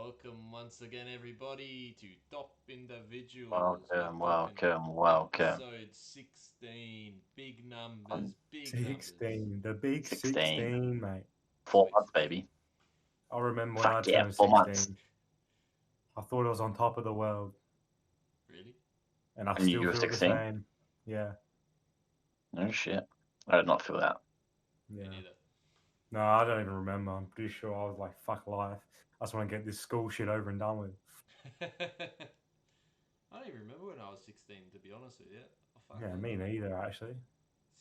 Welcome once again, everybody, to Top Individuals with Welcome. episode 16. Big On numbers, big numbers. 16, the big 16. 16, mate. Four Sweet months, 16. baby. I remember when I Fuck yeah, turned 4 months. 16, I thought I was on top of the world, Really? and I And you still were feel the 16? same. Yeah, No shit. I did not feel that. Me yeah. neither. No, I don't even remember. I'm pretty sure I was like, fuck life. I just want to get this school shit over and done with. I don't even remember when I was 16, to be honest with you. Oh, fuck, Yeah, me neither, actually.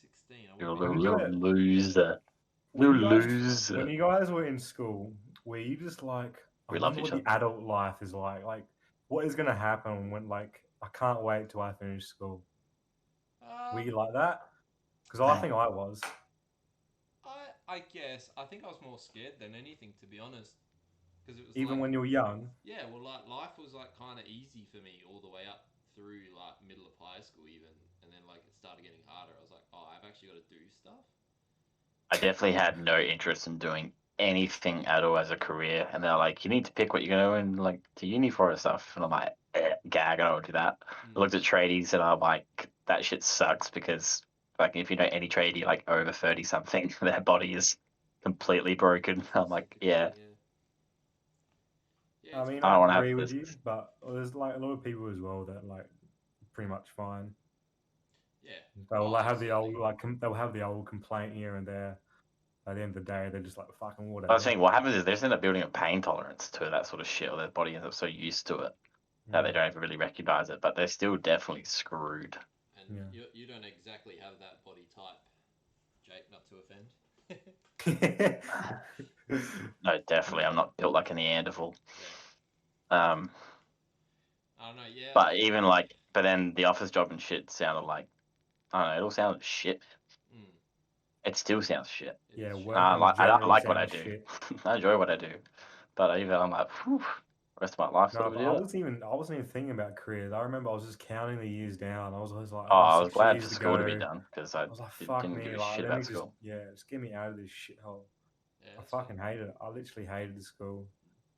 16. I would You're a have been When little, you little about. guys, loser. when Little you guys, when loser. you guys were in school, were you just like, I We love wonder each what the other. adult life is like? Like, what is gonna happen when, like, I can't wait till I finish school? Were Um, you like that? Because I think I was. I guess. I think I was more scared than anything, to be honest. Because it was Even like, when you were young. yeah, well, like, life was, like, kind of easy for me all the way up through, like, middle of high school, even. And then, like, it started getting harder. I was like, oh, I've actually got to do stuff. I definitely had no interest in doing anything at all as a career. And they're like, you need to pick what you're going to go in, like, to uni for and stuff. And I'm like, gag, I don't do that. I looked at tradies and I'm like, that shit sucks because, like, if you know any tradie, like, over 30 something, their body is completely broken. I'm like, yeah, Yeah. Yeah, I it's mean, I I don't want to have agree with this. you, but there's like a lot of people as well that like pretty much fine. yeah. They'll Oh, like have the absolutely. old they'll have the old complaint here and there. At the end of the day, they're just like fucking I was whatever. saying, what happens is they just end up building a pain tolerance to that sort of shit, or their body ends up so used to it that they don't even really recognize it, but they're still definitely screwed. And Yeah. you don't exactly have that body type, Jake, not to offend. Yeah. No, definitely, I'm not built like a Neanderthal. Yeah. Um, I don't know, yeah. but even like, but then the office job and shit sounded like, I don't know, it all sounded shit. Mm, It still sounds shit. it Yeah, is shit. work in I general like what I sounds do. shit. I enjoy what I do, but even I'm like, whew, rest of my life sort No, of a but deal. I wasn't even thinking about careers. I remember I was just counting the years down. I was always like, Oh, oh, I was 6 glad years for to school to be go. done because I I was like, fuck didn't give me, a like shit let me about just school. just get me out of this shithole. Yeah, I that's fair. fucking hated it. I literally hated the school.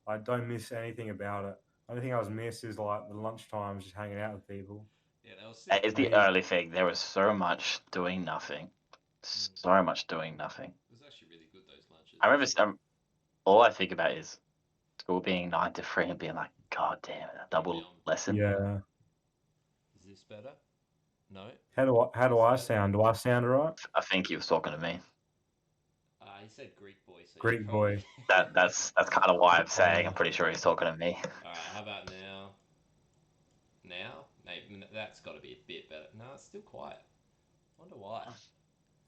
I don't miss anything about it. Only thing I was miss is like the lunch times, just hanging out with people. Yeah, that was That sick. is the Maybe early thing. There was so much doing nothing. So much doing nothing. It was actually really good, those lunches, I remember actually. all I think about is school being 9 to 3 and being like, God damn it, a You'll be double on. lesson. Yeah. yeah. Is this better? No? How do This I better? sound? Do I sound alright? I think he was talking to me. He said Greek boy, so you Greek probably. boy. That's kind of why I'm saying I'm Yeah. pretty sure he's talking to me. Alright, how about now? Now? Maybe that's got to be a bit better. No, it's still quiet. Wonder why.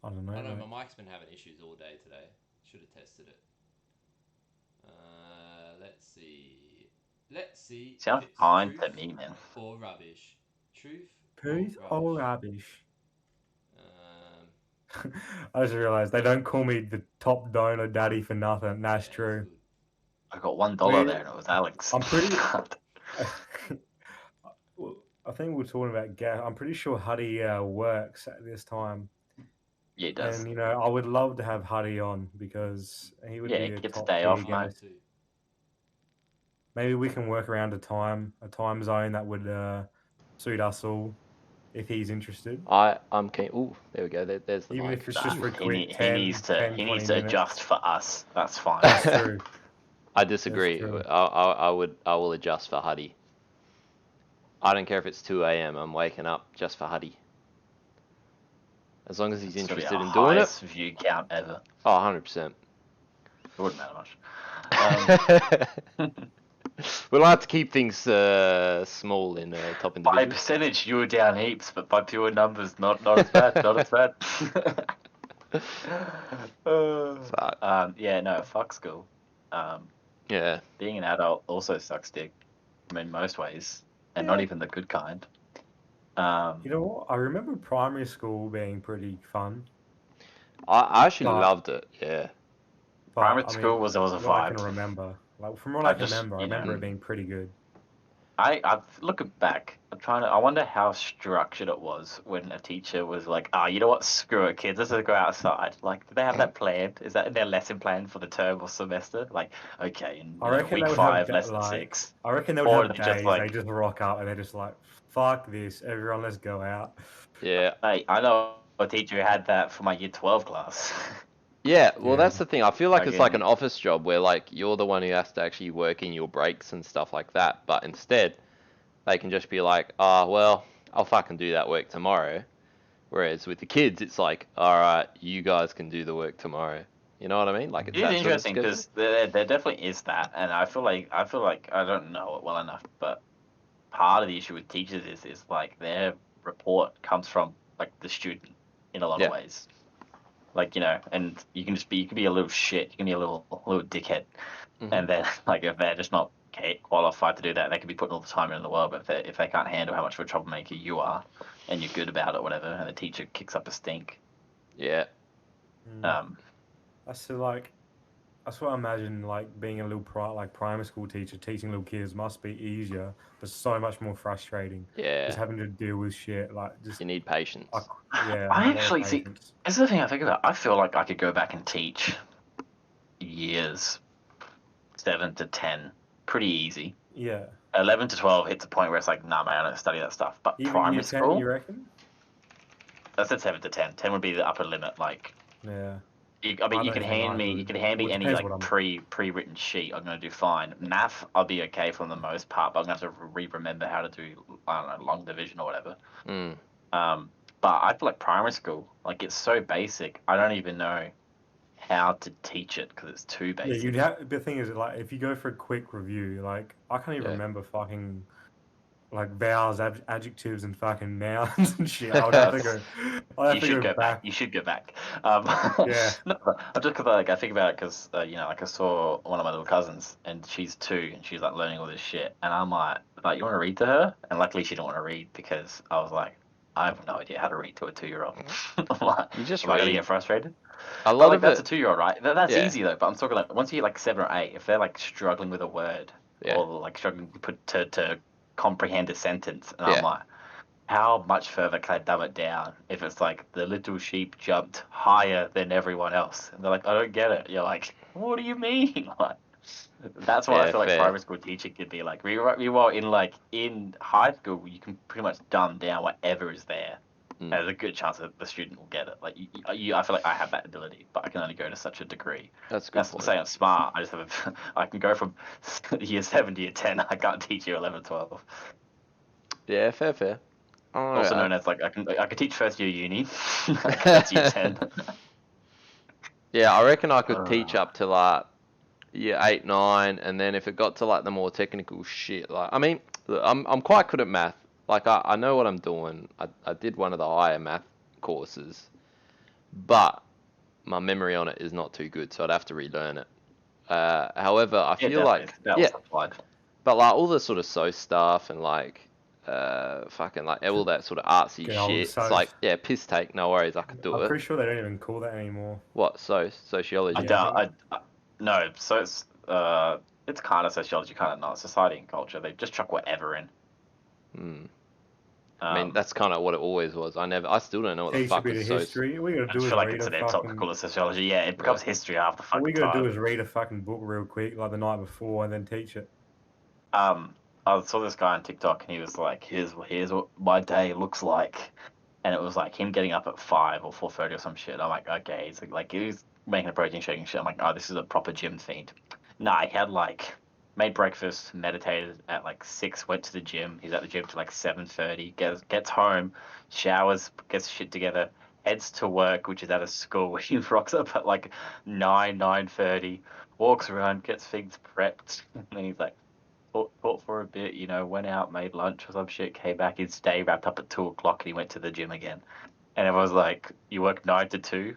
I don't I know, know mate. my mic's been having issues all day today. Should have tested it. Let's see. Let's see if Sounds it's fine truth to me, man. or rubbish. Truth or Truth or rubbish. rubbish? Um, I just realised they don't call me the top donor daddy for nothing. yeah, That's that's true. good. I got $1 We, there and it was Alex. I'm pretty. Well, I think we're talking about gas. I'm pretty sure Huddy works at this time, Yeah, it does. and I would love to have Huddy on because he would Yeah, be it a gets a top day tier off, I mate. would guest. too. Maybe we can work around a time zone that would suit us all if he's interested. I'm keen. Ooh, there we go. There's the Even mic. if it's just for a quick He needs 10, to 10, 20 adjust minutes. for us. That's fine. That's true. I That's disagree. true. I will adjust for Huddy. I don't care if it's 2 a.m. I'm waking up just for Huddy. As long as he's It's gonna be interested our in doing it. highest view count ever. Oh, 100%. It wouldn't matter much. We'll have to keep things small in top By individuals. percentage, you were down heaps, but by pure numbers, not as bad. Not as bad. Yeah, no, fuck school. Yeah. Being an adult also sucks dick. I mean, most ways, and not even the good kind. You know what? I remember primary school being pretty fun, I actually but loved it. Yeah. but Primary I school mean, was a what I can vibe. remember, like from what I I can just, remember, I remember it being pretty good. I looking back, I wonder how structured it was when a teacher was like, "Ah, you know what? Screw it, kids. Let's just go outside." Like, did they have that planned? Is that in their lesson plan for the term or semester? Like, okay, in I reckon week they would have 5, lesson like 6, I reckon they would or have they just days they like, just rock up and they're just like, fuck this, everyone, let's go out. Yeah. hey, I know a teacher who had that for my year 12 class. Yeah, well, Yeah. that's the thing. I feel like it's like Again. an office job where like you're the one who has to actually work in your breaks and stuff like that. But instead, they can just be like, "Oh, well, I'll fucking do that work tomorrow." Whereas with the kids, it's like, "All right, you guys can do the work tomorrow." You know what I mean? Like it's It is that sort of interesting schedule. because there definitely is that, and I feel like I don't know it well enough, but part of the issue with teachers is like their report comes from like the student in a lot Yeah. of ways. Like, and you can be a little shit, you can be a little dickhead, Mhm. and then like if they're just not qualified to do that, they could be putting all the time in the world, but if they can't handle how much of a troublemaker you are, and you're good about it, whatever, and the teacher kicks up a stink. Yeah. Um, That's what I imagine like being a little primary school teacher teaching little kids must be easier, but so much more frustrating. Yeah. Just having to deal with shit like just You need patience. yeah. I a lot of actually see. patience. This is the thing I think about. I feel like I could go back and teach years 7 to 10 pretty easy. Yeah. 11 to 12 hits a point where it's like, nah, man, I don't study that stuff. But Even primary year 10, school, you reckon? I said 7 to 10. 10 would be the upper limit. Like, Yeah. you I can don't think hand I me, could. any Well, it depends like what I'm. pre-written sheet. I'm gonna do fine. Math, I'll be okay for the most part, but I'm gonna have to remember how to do, I don't know, long division or whatever. Mm. But I feel like primary school, like it's so basic. I don't even know how to teach it because it's too Yeah, basic. you'd have. The thing is, like, if you go for a quick review, like, I can't even Yeah. remember fucking like vowels, adjectives, and fucking nouns and shit. I would have to go. I'd have You to should go go back. You should go back. Yeah. No, just because like I think about it because like I saw one of my little cousins and she's 2 and she's like learning all this shit and I'm like you want to read to her? And luckily she didn't want to read because I was like I have no idea how to read to a 2-year-old. I'm like, You just am I gonna read. get frustrated? A But lot like of that's a it. 2-year-old, right? That's Yeah. easy though. But I'm talking like once you get like 7 or 8, if they're like struggling with a word Yeah. or like struggling to put to comprehend a sentence, and Yeah. I'm like, how much further can I dumb it down if it's like the little sheep jumped higher than everyone else? And they're like, I don't get it. You're like, what do you mean? Like, that's what I Yeah. feel like Fair. primary school teaching could be like. Meanwhile, in high school, you can pretty much dumb down whatever is there. Mm. There's a good chance that the student will get it. Like, I feel like I have that ability, but I can only go to such a degree. That's a good That's not point. saying I'm smart. I just have I can go from year 7 to year 10. I can't teach year 11, 12. Yeah. Fair. Also known as like I can teach first year uni. That's year 10. Yeah, I reckon I could teach up to like year 8, 9, and then if it got to like the more technical shit, like I mean, look, I'm quite good at math. Like I know what I'm doing. I did one of the higher math courses, but my memory on it is not too good, so I'd have to relearn it. However, I feel like yeah, applied. but like all the sort of so stuff and like fucking like all that sort of artsy Get old shit. It's soc. like yeah, piss take, no worries, I could do I'm it. pretty sure they don't even call that anymore. What sociology? I doubt. No. So it's kind of sociology, kind of not society and culture. They just chuck whatever in. Hmm. I mean, that's kind of what it always was. I still don't know what the Teach a fuck bit was of so. history. All we I gotta do just is feel like read it's a an topical fucking. of sociology. Yeah, it becomes history half the All we fucking gotta time. do is read a fucking book real quick, like the night before, and then teach it. I saw this guy on TikTok, and he was like, "Here's what my day looks like," and it was like him getting up at 5 or 4:30 or some shit. I'm like, okay, he's like he was making a protein shake and shit. I'm like, oh, this is a proper gym fiend. Nah, he had like made breakfast, meditated at like 6, went to the gym. He's at the gym till like 7:30. Gets home, showers, gets shit together, heads to work, which is at a school. He rocks up at like 9:30, walks around, gets things prepped, and then he's like. Thought for a bit, went out, made lunch or some shit, came back, his day wrapped up at 2 o'clock, and he went to the gym again. And everyone's like, "You work 9 to 2?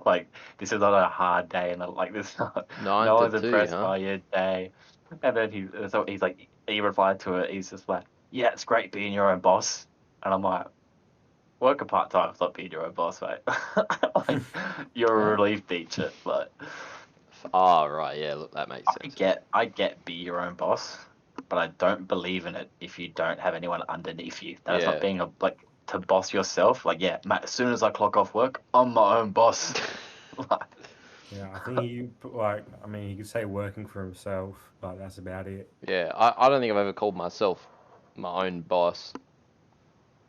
Like, this is not a hard day." And like, this, 9 no to one's 2, impressed huh? by your day. And then he's like, he replied to it. He's just like, "Yeah, it's great being your own boss." And I'm like, "Working part time is not being your own boss, mate. Like, you're a relief teacher, but Oh right, yeah. Look, that makes sense. I get be your own boss." but I don't believe in it if you don't have anyone underneath you. That's Yeah. not being to boss yourself. Like, yeah, Matt, as soon as I clock off work, I'm my own boss. Yeah, I think he he could say working for himself, but that's about it. Yeah, I don't think I've ever called myself my own boss.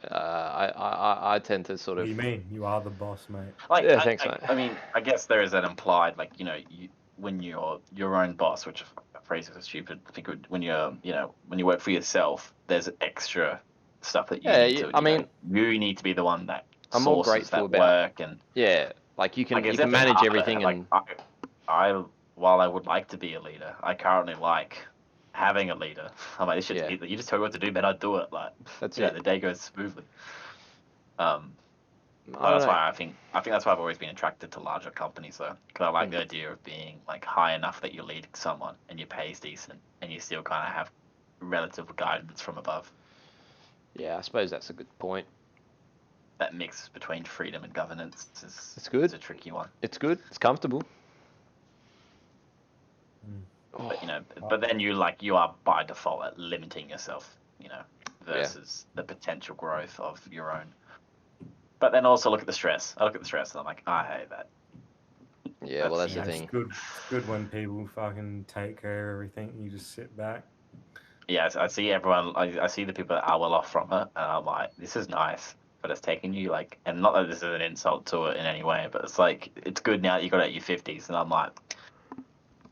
I tend to sort What of. do you mean? You are the boss, mate. Yeah, thanks, mate. I mean, I guess there is an implied, when you're your own boss, which phrase is stupid. I think when when you work for yourself, there's extra stuff that you Yeah, need to. I mean, you need to be the one that I'm more sources grateful that about. work, and Yeah, like you can it's you can definitely manage harder. everything, Like and I while I would like to be a leader, I currently like having a leader. I'm like, this shit's Yeah. easy. You just tell me what to do, man. I do it. Like, that's you know, it. the day goes smoothly. I don't That's know. why I think that's why I've always been attracted to larger companies, though, because I like the idea of being like high enough that you're leading someone and your pay is decent and you still kind of have relative guidance from above. Yeah, I suppose that's a good point. That mix between freedom and governance It's good. is a tricky one. It's good. It's comfortable. Mm. But but then you are by default at limiting yourself, versus the potential growth of your own. But then also look at the stress. I look at the stress and I'm like, I hate that. Yeah, well, that's Yeah, the it's thing. good when people fucking take care of everything and you just sit back. Yeah, I see everyone. I see the people that are well off from it, and I'm like, this is nice, but it's taking you and not that this is an insult to it in any way, but it's like it's good now that you got out your 50s, and I'm like,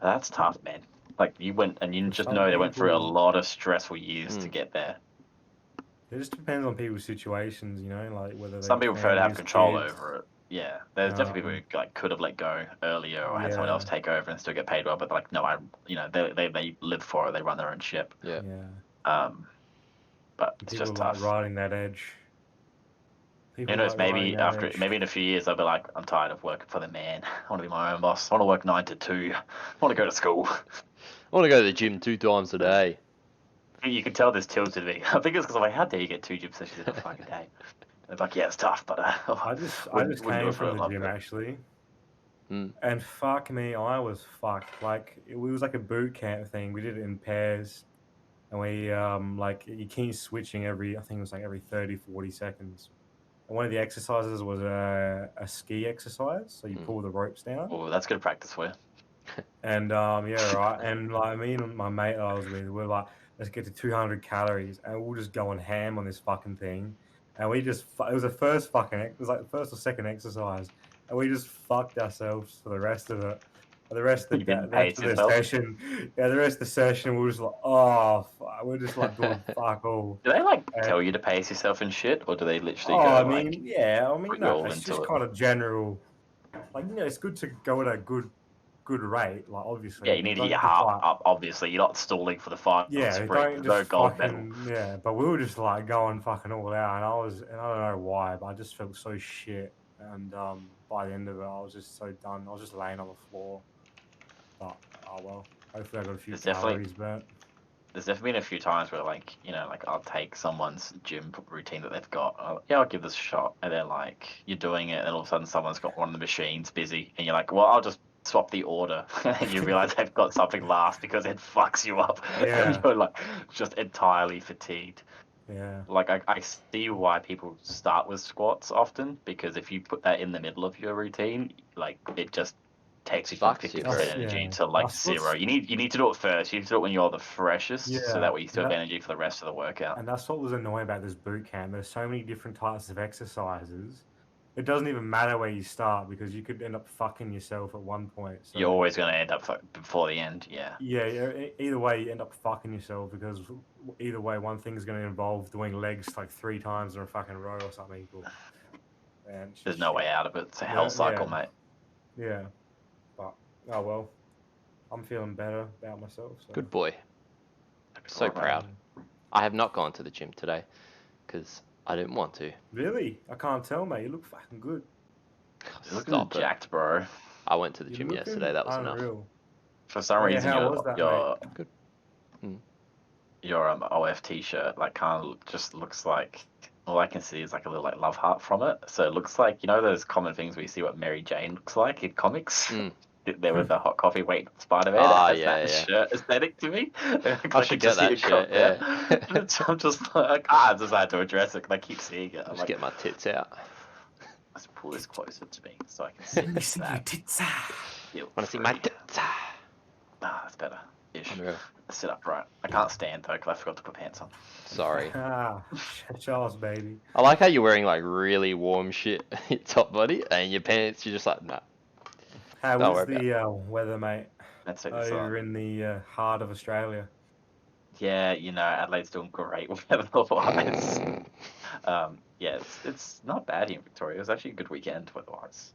that's tough, man. Like you went and you For just some know they went through a people, lot of stressful years to get there. it just depends on people's situations, like whether they Some have people prefer to have families, control kids. over it. Yeah, there's definitely people who could have let go earlier or had someone Yeah, else take over and still get paid well, but like no, they live for it. They run their own ship. Yeah. yeah. But it's People just like tough. riding that edge. Who People knows? like riding Maybe that edge. maybe in a few years, I'll be like, I'm tired of working for the man. I want to be my own boss. I want to work 9 to 2. I want to go to school. I want to go to the gym 2 times a day. You can tell this tilted me. I think it's because I'm like, how dare you get 2 gym sessions in a fucking day? They're like, yeah, it's tough, but I just wouldn't do came it for from a the love gym it. actually, Mm. and fuck me, I was fucked. Like it was like a boot camp thing. We did it in pairs, and we you keep switching I think it was like every 30, 40 seconds. And one of the exercises was a ski exercise, so you pull the ropes down. Oh, that's good practice for you. And yeah, right. And like me and my mate that I was with, we're like, let's get to 200 calories, and we'll just going ham on this fucking thing. And we just, it was the first it was like the first or second exercise, and we just fucked ourselves for the rest of it. For the rest of You the, didn't the rest pace of the yourself. session, yeah, the rest of the session, we're just like, oh, we're just like doing fuck all. Do they And, tell you to pace yourself and shit, or do they literally oh, go I mean, yeah, I mean, put you no, all it's into just it? kind of general. Like, it's good to go at a good rate. Like, obviously, Yeah, you but need to get your don't just heart up. Obviously, you're not stalling for the final yeah, sprint. don't There's no just gold medal. yeah. But we were just like going fucking all out, and I don't know why, but I just felt so shit. And by the end of it, I was just so done. I was just laying on the floor. But oh well, hopefully I got a few There's definitely calories burnt. There's definitely been a few times where I'll take someone's gym routine that they've got. I'll give this a shot, and then you're doing it, and all of a sudden someone's got one of the machines busy, and you're like, well, I'll just swap the order, and you realize they've got something last because it fucks you up, Yeah. and you're just entirely fatigued. Yeah. I see why people start with squats often, because if you put that in the middle of your routine, it just takes you from Fucks you 50% very- energy Yeah. to That's zero. what's- You need to do it first. You need to do it when you're the freshest, so Yeah, that way you still and have energy for the rest of the workout. And that's what was annoying about this boot camp. There's so many different types of exercises. It doesn't even matter where you start because you could end up fucking yourself at one point. So You're always going to end up before the end, yeah. yeah, either way, you end up fucking yourself because either way, one thing's going to involve doing legs like 3 times in a fucking row or something. And it's There's just no shit. way out of it. It's a hell cycle, mate. Yeah, but oh well, I'm feeling better about myself. So. Good boy. So Alright, mate. proud. I have not gone to the gym today because I didn't want to. Really? I can't tell, mate. You look fucking good. You're looking Stop it. jacked, bro. I went to the You're gym looking yesterday. That was enough. unreal. For some Oh, yeah, reason, how was that, Good. your OF t-shirt kind of just looks like, all I can see is a little love heart from it. So it looks like, those common things we see what Mary Jane looks like in comics. sit there with the hot coffee waiting for Spider-Man. Ah, It has yeah, that yeah. shirt aesthetic to me. I should get that shirt, yeah. I'm just like, I can't decide to address it because I keep seeing it. I'm Just like, get my tits out. let's pull this closer to me so I can see Let me see your that. tits. Feel Want to see my free. tits? Ah, that's better. Ish. Unreal. Sit upright. I can't stand though because I forgot to put pants on. Sorry. Charles, baby. I like how you're wearing like really warm shit in your top body and your pants. You're just like, nah. How Don't was worry the weather, mate? Let's take this Over on. in the heart of Australia. Yeah, you know, Adelaide's doing great weather-wise. Yeah, it's not bad here in Victoria. It was actually a good weekend weather-wise.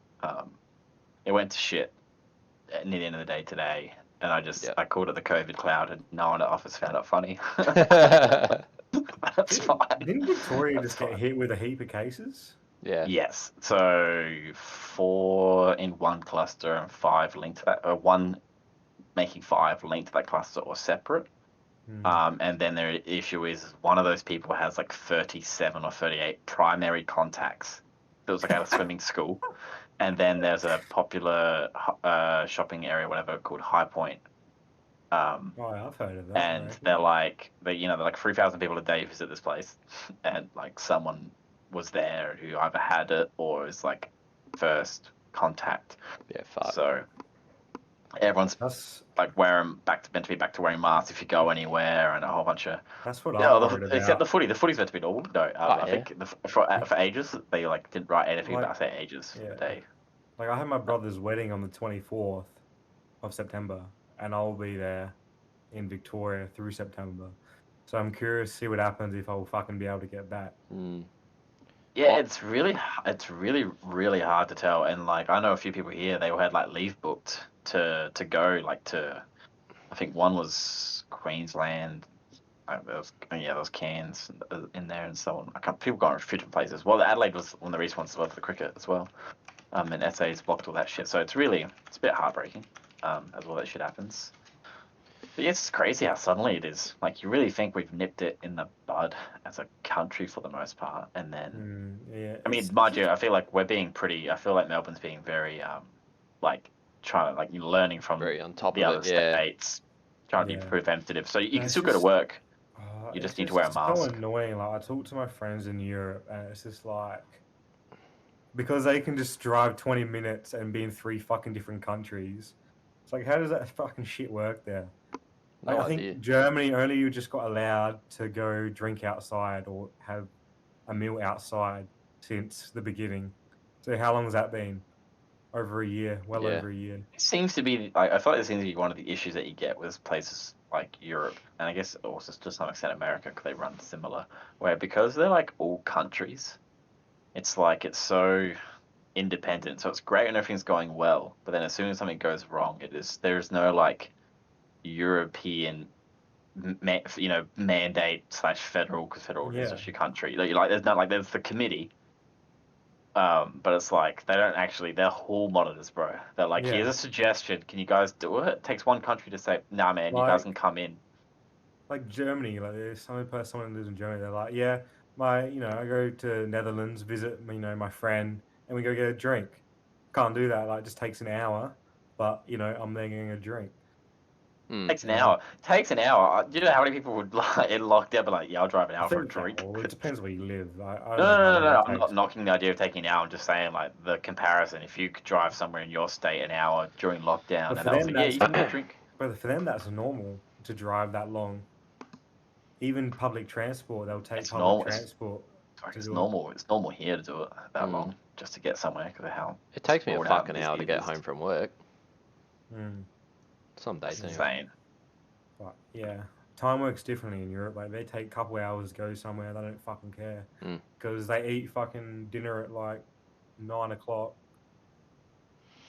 It went to shit near the end of the day today, and I called it the COVID cloud, and no one at office found it funny. That's fine. Didn't Victoria That's just get fine. hit with a heap of cases? Yeah. Yes. So 4 in one cluster and 5 linked to that, or 1 making 5 linked to that cluster or separate. And then the issue is one of those people has like 37 or 38 primary contacts. It was like at a swimming school. And then there's a popular shopping area, whatever, called High Point. Oh, I've heard of that. And they're like 3,000 people a day visit this place, and like someone was there who either had it or is like first contact. Yeah, fuck. So everyone's That's like meant to be back to wearing masks if you go anywhere, and a whole bunch of what yeah, I'm worried except about. the footy. The footy's meant to be normal. No, I yeah? think for ages they like didn't write anything Like, about say ages yeah. a day. Like I had my brother's wedding on the 24th of September, and I'll be there in Victoria through September. So I'm curious to see what happens if I'll fucking be able to get back. Yeah, it's really really hard to tell. And like I know a few people here, they had like leave booked to go like to. I think one was Queensland. There was Cairns in there and so on. People going to different places. Well, Adelaide was one of the recent ones as well for the cricket as well. And SA's blocked all that shit. So it's a bit heartbreaking as all that shit happens. But yeah, it's crazy how suddenly it is. Like, you really think we've nipped it in the bud as a country for the most part. And then, Yeah. I mean, mind you, I feel like I feel like Melbourne's being very, like, trying to, like, learning from Very on top the of other it, yeah. states, trying to be Yeah. preventative. So you can it's still go to just- work. You It's just need to wear a so mask. annoying. Like I talk to my friends in Europe, and it's just like because they can just drive 20 minutes and be in 3 fucking different countries. It's like, how does that fucking shit work there? Like, No I think idea. Germany only you just got allowed to go drink outside or have a meal outside since the beginning. So how long has that been? Over a year, well Yeah. over a year. It seems to be. I feel like it seems to be one of the issues that you get with places like Europe, and I guess also to some extent America, because they run similar. Where because they're like all countries, it's like it's so independent. So it's great when everything's going well, but then as soon as something goes wrong, there's no like European, mandate / federal, because federal is Yeah. just your country. There's not like there's the committee. But it's like they don't actually. They're hall monitors, bro. They're like, Yeah. here's a suggestion. Can you guys do it? It takes one country to say, nah, man, you guys can come in. Like Germany, like there's someone who lives in Germany. They're like, yeah, I go to Netherlands, visit, my friend, and we go get a drink. Can't do that. Like, it just takes an hour, but I'm there getting a drink. Takes an hour. Takes an hour. Do you know how many people would like in lockdown be like, yeah, I'll drive an hour for a drink? Well, it depends where you live. I don't know No. how long it I'm not takes. knocking the idea of taking an hour. I'm just saying like the comparison. If you could drive somewhere in your state an hour during lockdown, But and for I was them, like, yeah, you can get a drink. But for them, that's normal to drive that long. Even public transport, they'll take It's public normal. transport. It's normal. It's normal here to do it that long just to get somewhere because of how. It takes me a sprawled out fucking this hour to thing get is. home from work. Mm. Some days It's anyway. insane. But yeah, time works differently in Europe. Like they take a couple hours to go somewhere. They don't fucking care because they eat fucking dinner at like 9 o'clock.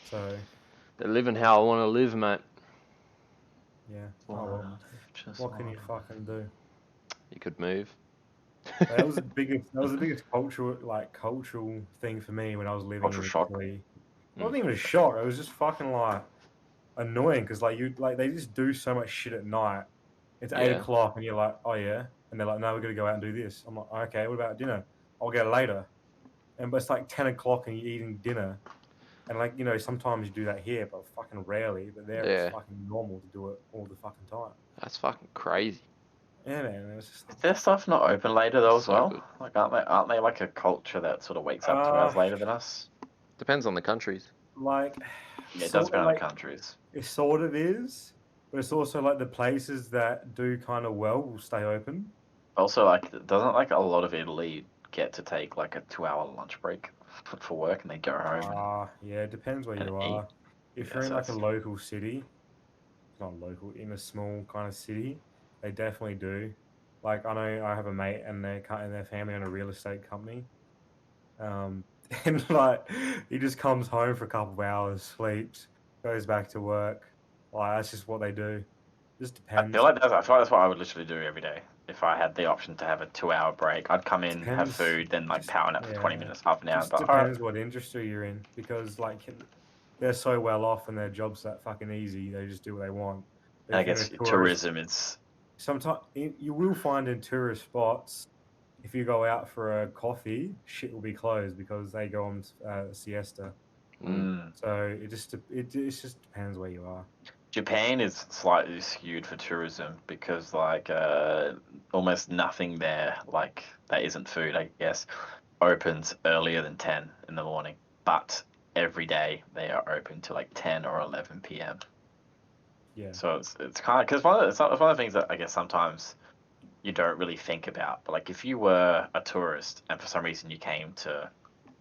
So They're living how I want to live, mate. yeah. Well, what can you fucking do? You could move. That was the biggest cultural thing for me when I was living Cultural in shock. Italy. It wasn't even a shock. It was just fucking like annoying because they just do so much shit at night. It's 8 o'clock and you're like, oh yeah, and they're like, no, we're gonna go out and do this. I'm like, okay, what about dinner? I'll get it later. But it's like 10 o'clock and you're eating dinner. And like, you know, sometimes you do that here, but fucking rarely. But there, it's Yeah. fucking normal to do it all the fucking time. That's fucking crazy. Yeah, man. It's just Is their stuff not open later though as So well? good. Like, aren't they like a culture that sort of wakes up 2 hours later than us? Depends on the countries. like, Yeah, it does sort depend of on the like countries. it sort of is, but it's also like the places that do kind of well will stay open. Also, like, doesn't like a lot of Italy get to take like a 2 hour lunch break for work and they go home Yeah, it depends where and you eat? are. If Yeah, you're in so like a that's local city, not local, in a small kind of city, they definitely do. Like I know I have a mate and their family own a real estate company. And like he just comes home for a couple of hours, sleeps, goes back to work. Like that's just what they do. Just I depends. feel like that's what I would literally do every day if I had the option to have a 2 hour break. I'd come in, have Depends. food, then like Just power nap for 20 yeah. minutes, half an hour. Just But all right, depends what industry you're in because like they're so well off and their job's that fucking easy. They just do what they want. But and I if you're in guess a tourist, tourism is sometimes you will find in tourist spots if you go out for a coffee, shit will be closed because they go on siesta. So it just depends where you are. Japan is slightly skewed for tourism because like almost nothing there like that isn't food, I guess, opens earlier than 10 in the morning, but every day they are open to like 10 or 11 p.m. Yeah. So it's kind of because it's one of the things that I guess sometimes you don't really think about. But like if you were a tourist and for some reason you came to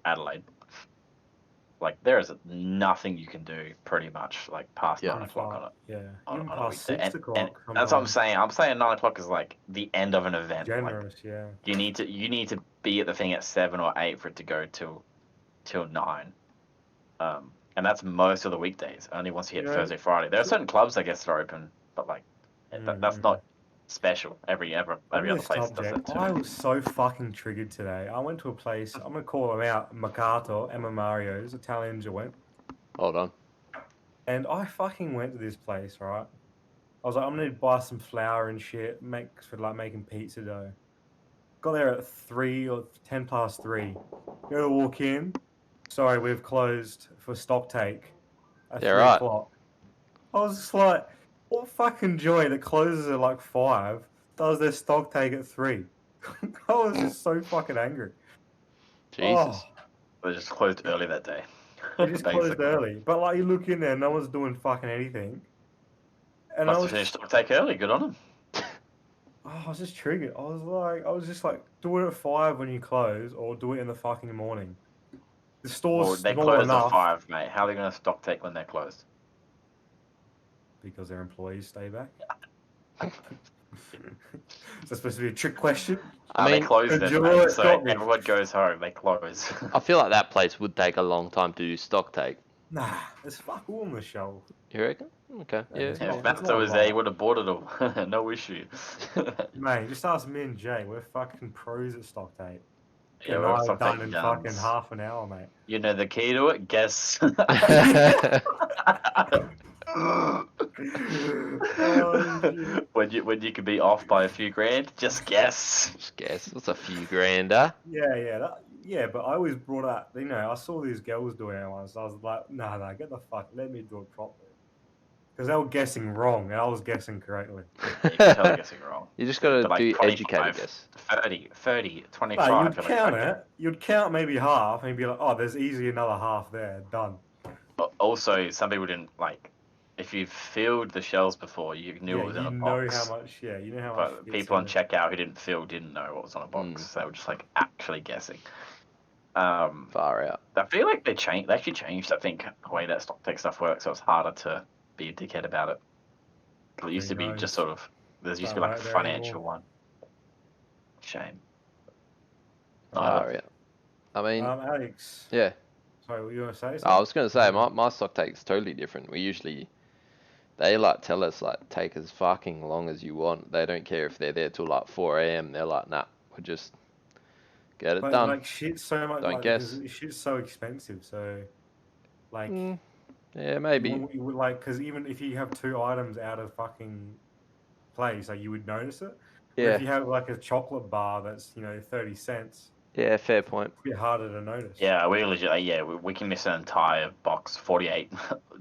Adelaide, like there is nothing you can do pretty much like past Yeah. 9 o'clock on Yeah. on, Even on a past weekday. 6 o'clock. And that's what I'm sometimes. saying. I'm saying 9 o'clock is like the end of an event. Like Generous, yeah. you need to be at the thing at 7 or 8 for it to go till 9. And that's most of the weekdays. Only once you hit You know, Thursday, Friday. There are certain clubs I guess that are open, but like that's mm. not special. Every On other this place does subject, it I too. was so fucking triggered today. I went to a place, I'm gonna call them out, Mercato, Emma Mario's, Italian joint. Hold on. And I fucking went to this place, right? I was like, I'm gonna buy some flour and shit, for like making pizza dough. Got there at 3 or 10 past 3. Go to walk in. Sorry, we've closed for stock take at Yeah, 3 right. o'clock. I was just like, what fucking joy that closes at like 5 does their stock take at 3? I was just so fucking angry. Jesus. They just closed early that day. They just closed Basically. early. But like, you look in there, no one's doing fucking anything. And Must have finished stock take early. Good on them. I was just triggered. I was just like, do it at 5 when you close, or do it in the fucking morning. The store's Well, they small close enough at 5, mate. How are they going to stock take when they're closed? because their employees stay back. Is that supposed to be a trick question? I they mean, close then, Enjoy mate. it, So got me. everyone goes home. They close. I feel like that place would take a long time to do stock take. Nah, there's fuck all on the shelf. You reckon? Okay. Yeah, Yeah. it's If not- Matzo was there, he would have bought it all. No issue. Mate, just ask me and Jay. We're fucking pros at stock tape. Yeah, And we're I've stock done take in guns. fucking half an hour, mate. You know the key to it? Guess. Oh, shit. when you could be off by a few grand, just guess. Just guess. What's a few grander? Yeah, but I always brought up, you know, I saw these girls doing it once. I was like, nah, get the fuck, let me do it properly. Because they were guessing wrong, and I was guessing correctly. You can tell they're guessing wrong. You just gotta But like do 25, educated guess. 30, 25. No, you'd you're count like, okay. it. You'd count maybe half, and you'd be like, oh, there's easily another half there. Done. But also, some people didn't like. If you've filled the shells before, you knew Yeah, it was in you a know box. how much. Yeah, you know how much. But fits people in on it. checkout who didn't fill didn't know what was on a box. They were just like actually guessing. Far out. I feel like they actually changed, I think, the way that stock take stuff works, so it's harder to be a dickhead about it. 'Cause it used to be knows? just sort of, there used to be Don't like a work there financial anymore. one. Shame. Far out. I mean, Alex. yeah. Sorry, what you want to say? I something? was gonna say my stock take's totally different. We usually they like tell us like take as fucking long as you want. They don't care if they're there till like 4 a.m. They're like, nah, we'll just get it But done. like shit's so much. Don't like, guess. because shit's so expensive. So, like, Yeah, maybe. you would like because even if you have 2 items out of fucking place, like you would notice it. But Yeah. if you have like a chocolate bar that's 30 cents, Yeah, fair point. It's a bit harder to notice. Yeah, we legit. Yeah, we can miss an entire box, 48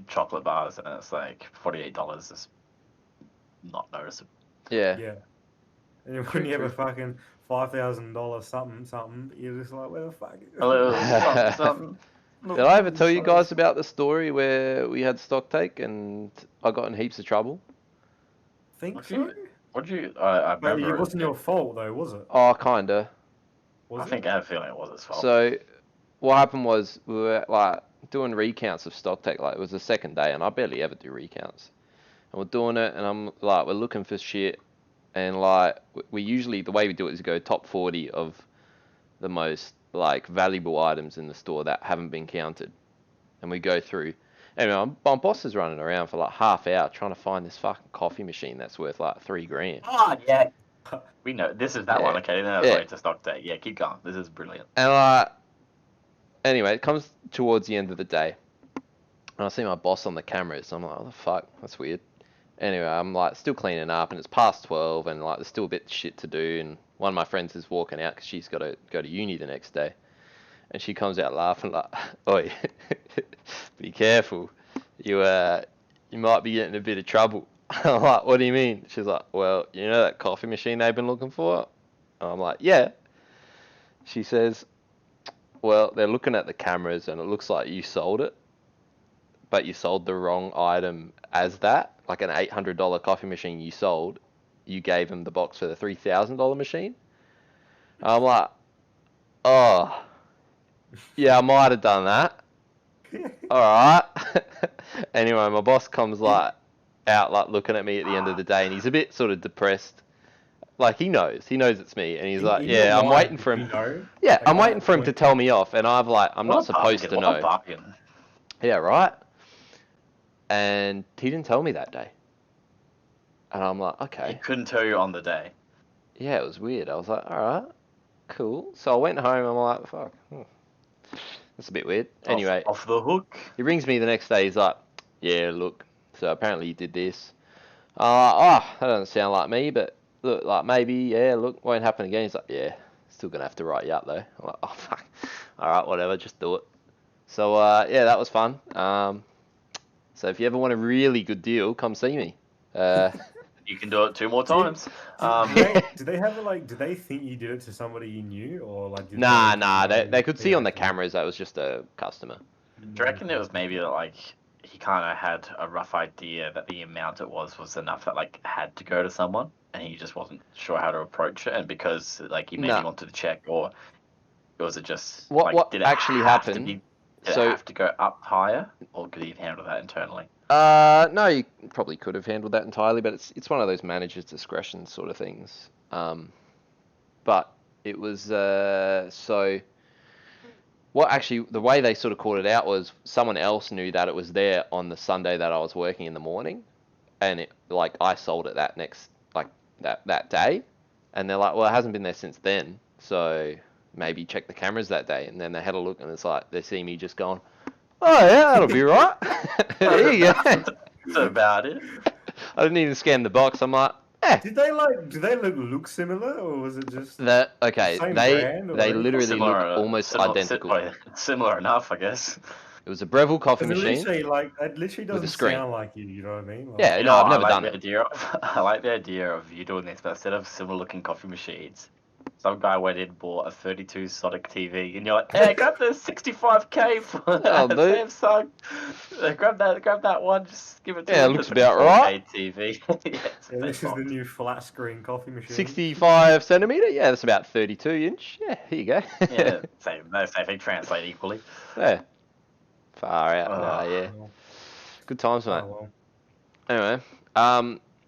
chocolate bars, and it's like $48 is not noticeable. Yeah. Yeah. And when True, you have a true. fucking $5,000 something, you're just like, where the fuck? A little something. Did I ever tell you guys about the story where we had stock take and I got in heaps of trouble? Think What so? you- What do you? I But remember. it wasn't your fault though, was it? Oh, kinda. Was I think I had a feeling it was his fault. So, what happened was we were like doing recounts of stock take. Like it was the second day, and I barely ever do recounts. And we're doing it, and I'm like, we're looking for shit, and like we usually the way we do it is go top 40 of the most like valuable items in the store that haven't been counted, and we go through. Anyway, my boss is running around for like half hour trying to find this fucking coffee machine that's worth like $3,000. Oh yeah. We know this is that Yeah. one. Okay, then that's Yeah. right to stock take. Yeah, keep going. This is brilliant. And anyway, it comes towards the end of the day, and I see my boss on the cameras. So I'm like, "What the fuck? That's weird." Anyway, I'm like still cleaning up, and it's past 12, and like there's still a bit of shit to do. And one of my friends is walking out because she's got to go to uni the next day, and she comes out laughing like, "Oi, be careful, you might be getting a bit of trouble." I'm like, "What do you mean?" She's like, "Well, you know that coffee machine they've been looking for?" And I'm like, "Yeah." She says, "Well, they're looking at the cameras, and it looks like you sold it, but you sold the wrong item as that, like an $800 coffee machine you sold. You gave them the box for the $3,000 machine." I'm like, "Oh, yeah, I might have done that. All right." Anyway, my boss comes like out, like looking at me at the end of the day, and he's a bit sort of depressed. Like he knows it's me, and he's like, In your "Yeah, I'm mind, waiting for him." you know? Yeah, Like, I'm at waiting that for him to point- tell me off, and I'm like, I'm not What a supposed to bargain, what a know. bargain. Yeah, right. And he didn't tell me that day, and I'm like, He okay. couldn't tell you on the day. Yeah, it was weird. I was like, all right, cool. So I went home. I'm like, fuck, that's a bit weird. Anyway, Off the hook. he rings me the next day. He's like, yeah, look. So apparently you did this. That doesn't sound like me, but look, like maybe, yeah, look, won't happen again. He's like, yeah, still gonna have to write you up though. I'm like, oh fuck, all right, whatever, just do it. So yeah, that was fun. So if you ever want a really good deal, come see me. You can do it 2 more times. Did they have it like? Did they think you did it to somebody you knew, or like? Did Nah, know they could see on the actually- cameras that was just a customer. Do you reckon it was maybe that, like, he kind of had a rough idea that the amount it was enough that, like, had to go to someone, and he just wasn't sure how to approach it, and because, like, he maybe No. wanted to check, or was it just... What like, did it actually have to happened- be- Did so- it have to go up higher, or could he handle that internally? No, you probably could have handled that entirely, but it's one of those manager's discretion sort of things. But it was so. What actually the way they sort of called it out was someone else knew that it was there on the Sunday that I was working in the morning, and it like I sold it that that day, and they're like, well, it hasn't been there since then, so maybe check the cameras that day, and then they had a look, and it's like they see me just going, oh yeah, that'll be right. There you go. That's about it. I didn't even scan the box. I'm like, Did they like? Do they look similar, or was it just? that okay. Same They brand or they anything? literally look almost identical. Similar enough, I guess. It was a Breville coffee Because machine. literally, like, it literally with a doesn't screen. sound like you. You know what I mean? Like, Yeah, You no, know, I've never I like done the it. idea of, I like the idea of you doing this, but instead of similar looking coffee machines, some guy went in and bought a 32 Sonic TV, and you're like, hey, grab the 65K for Oh, dude. Samsung. Grab that one, just give it to Yeah, it him, looks the about 34K right. TV. Yeah, Yeah, this is the new flat screen coffee machine. 65 centimeter. Yeah, that's about 32 inch. Yeah, here you go. Yeah, same thing, translate equally. Yeah. Far out. Oh. Yeah. Well, Good times, mate. oh, well. Anyway,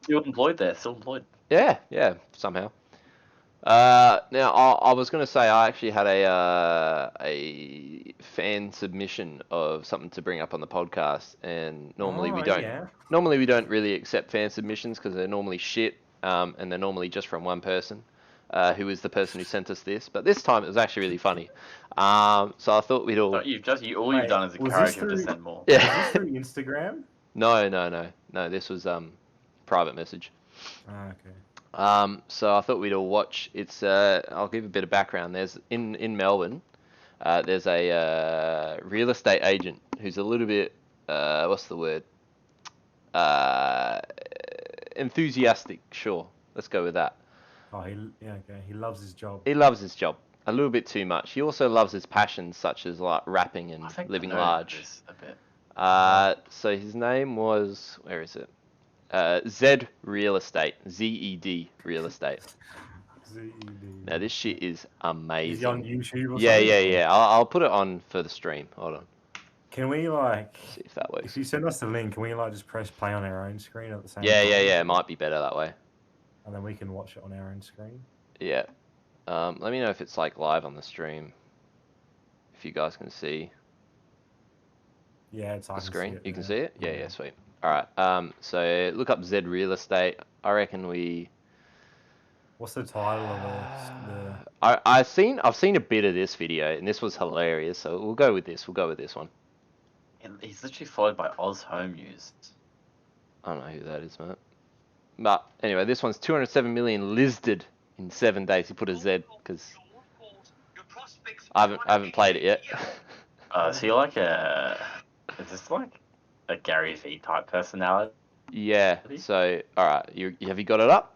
Still employed there, still employed. yeah, somehow. Now I was going to say I actually had a fan submission of something to bring up on the podcast, and normally we Oh, don't. yeah. Normally we don't really accept fan submissions because they're normally shit, and they're normally just from one person, who is the person who sent us this. But this time it was actually really funny. So I thought we'd all. So all you've Wait, done is was encourage this him to through- send more. Is Yeah. this through Instagram? No. This was private message. Ah, okay. So I thought we'd all watch. It's I'll give a bit of background. There's in Melbourne, there's a real estate agent who's a little bit what's the word? Enthusiastic. Sure, let's go with that. Oh, okay. He loves his job. He loves his job a little bit too much. He also loves his passions such as like rapping and I think living I know large. this a bit. So his name was, where is it? Zed Real Estate, ZED Real Estate. ZED. Now this shit is amazing. Is he on YouTube or Yeah, something? yeah. I'll put it on for the stream. Hold on. Can we like, See if that works. if you send us the link, can we like just press play on our own screen at the same Yeah, time? yeah. It might be better that way. And then we can watch it on our own screen. Yeah. Let me know if it's like live on the stream. If you guys can see Yeah, it's the I screen. You can yeah. see it? Yeah, sweet. Alright, so look up Zed Real Estate. I reckon we... What's the title of the? I've seen a bit of this video, and this was hilarious, so we'll go with this. We'll go with this one. He's literally followed by Oz Home News. I don't know who that is, mate. But anyway, this one's 207 million listed in 7 days. He put a Z, because I haven't played it yet. Is he like is this like a Gary Vee type personality? Yeah, so, alright, have you got it up?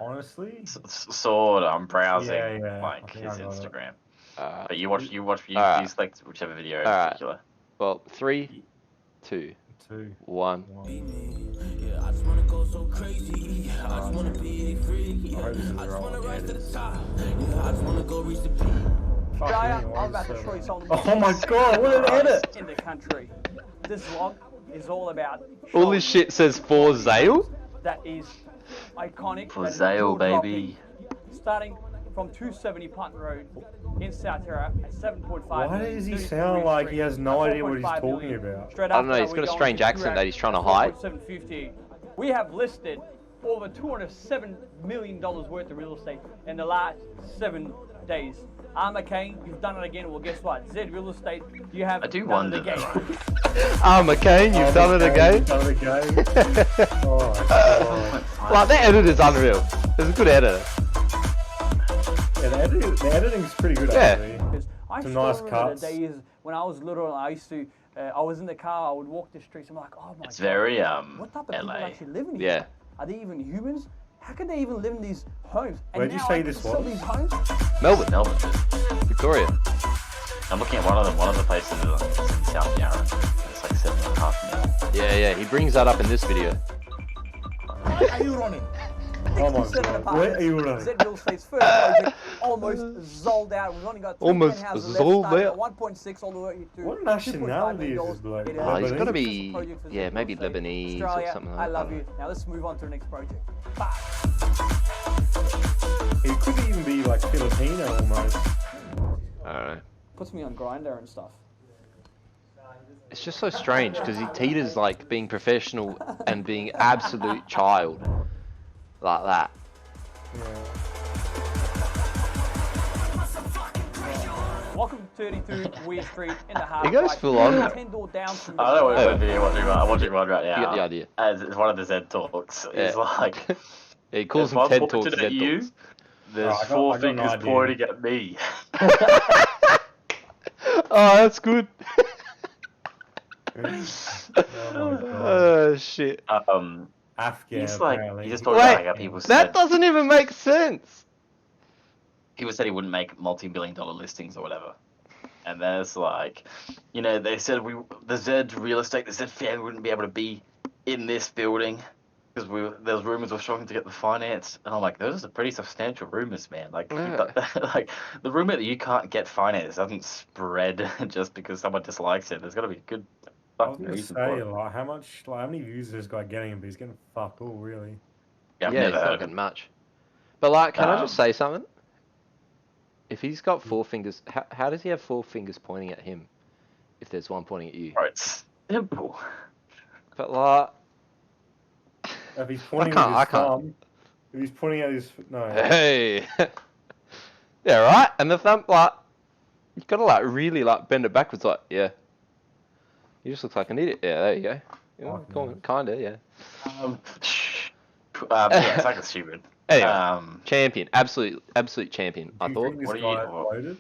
Honestly, Sort of. I'm browsing Yeah, like I think his I got it. Instagram. But You Alright. select whichever video in Alright. particular. Well, 3, 2, 2, 1. 1. Yeah, I just wanna go so crazy. I just wanna be free. I hope this is I just wanna right. rise to the top. Yeah, I just wanna go reach the peak. Fucking I'm about to awesome. show you something. Oh my god, what an edit! In the country. This vlog is all about All showing this shit says for Zale? that is iconic. For that is Zale, jaw-dropping. baby. Starting from 270 Putton Road in South Terra at 7.5. Why does he sound like he has no idea what he's talking about? Straight I don't know, after he's that, got a we're strange going accent to that he's trying to 2 hide. at 750. We have listed over $207 million worth of real estate in the last 7 days. I'm McCain, you've done it again. Well, guess what? Zed Real Estate, you have I do done wonder it again. Ah, McCain, you've done it again. Done it again. Oh my god. Like, that editor's unreal. It's a good editor. Yeah, the editing's pretty good Yeah. actually. Because I Some still nice remember cuts. the days when I was little and I used to, I was in the car, I would walk the streets, I'm like, oh my It's god. very What type of people LA. actually live in here? Yeah. Are they even humans? How can they even live in these homes? And Where'd you now say I this can sell was? these homes? Melbourne, Melbourne. Victoria. I'm looking at one of the places in South Yarra. It's like 7.5 mil. Yeah, he brings that up in this video. Why are you running? Oh my 67 god. Where are you running? Zed Real Estate's first project, almost sold out. We've only got 3 Almost penthouses sold left, starting out. at 1.6 all the way to What 2.5 nationality million is this bloke? It is Oh, he's a gotta successful be, project for yeah, Zed maybe Real Estate. Lebanese or Australia, something like I that. love I don't you. Now let's move on to the next project. Bye. It could even be like Filipino almost. I don't know. Puts me on Grindr and stuff. It's just so strange because he teeters like being professional and being absolute child. Like that. Yeah. Welcome to 32 Weir Street in the heart He goes of full on. 10 door down from I don't know Oh. what video I'm watching one right now. You got the idea. As it's one of the Zed talks. Yeah. It's like Yeah, he calls if him I'm TED pointing Talks, at TED you, Talks. there's I got four an fingers idea. pointing at me. Oh, that's good. Oh my god. Oh, shit. Afghan He's like apparently. he just talked about Wait, like how people that said doesn't even make sense. he said he wouldn't make multi-billion-dollar listings or whatever. And then it's like, you know, they said the Zed real estate, the Zed family wouldn't be able to be in this building because there's rumors of struggling to get the finance. And I'm like, those are pretty substantial rumors, man. Like, Yeah. like the rumor that you can't get finance doesn't spread just because someone dislikes it. There's got to be a good I was fucking gonna reason say for it. like how many views is this guy getting? But he's getting fuck all really. Yeah, I've Yeah, never he's heard not of getting him. much. But like, can I just Um, say something? If he's got 4 fingers, how does he have 4 fingers pointing at him? If there's one pointing at you. Bro, it's simple. But like, If he's pointing can't- at I his can't. thumb, if he's pointing at his no. hey, yeah, right. And the thumb, like, you gotta like really like bend it backwards, like, yeah. You just look like an idiot. Yeah, there you go. You know, Fuck no. kinda, yeah. Yeah, it's like a stupid. Anyway, champion, absolute champion. Do I you thought. think this What do you- guy's what- loaded?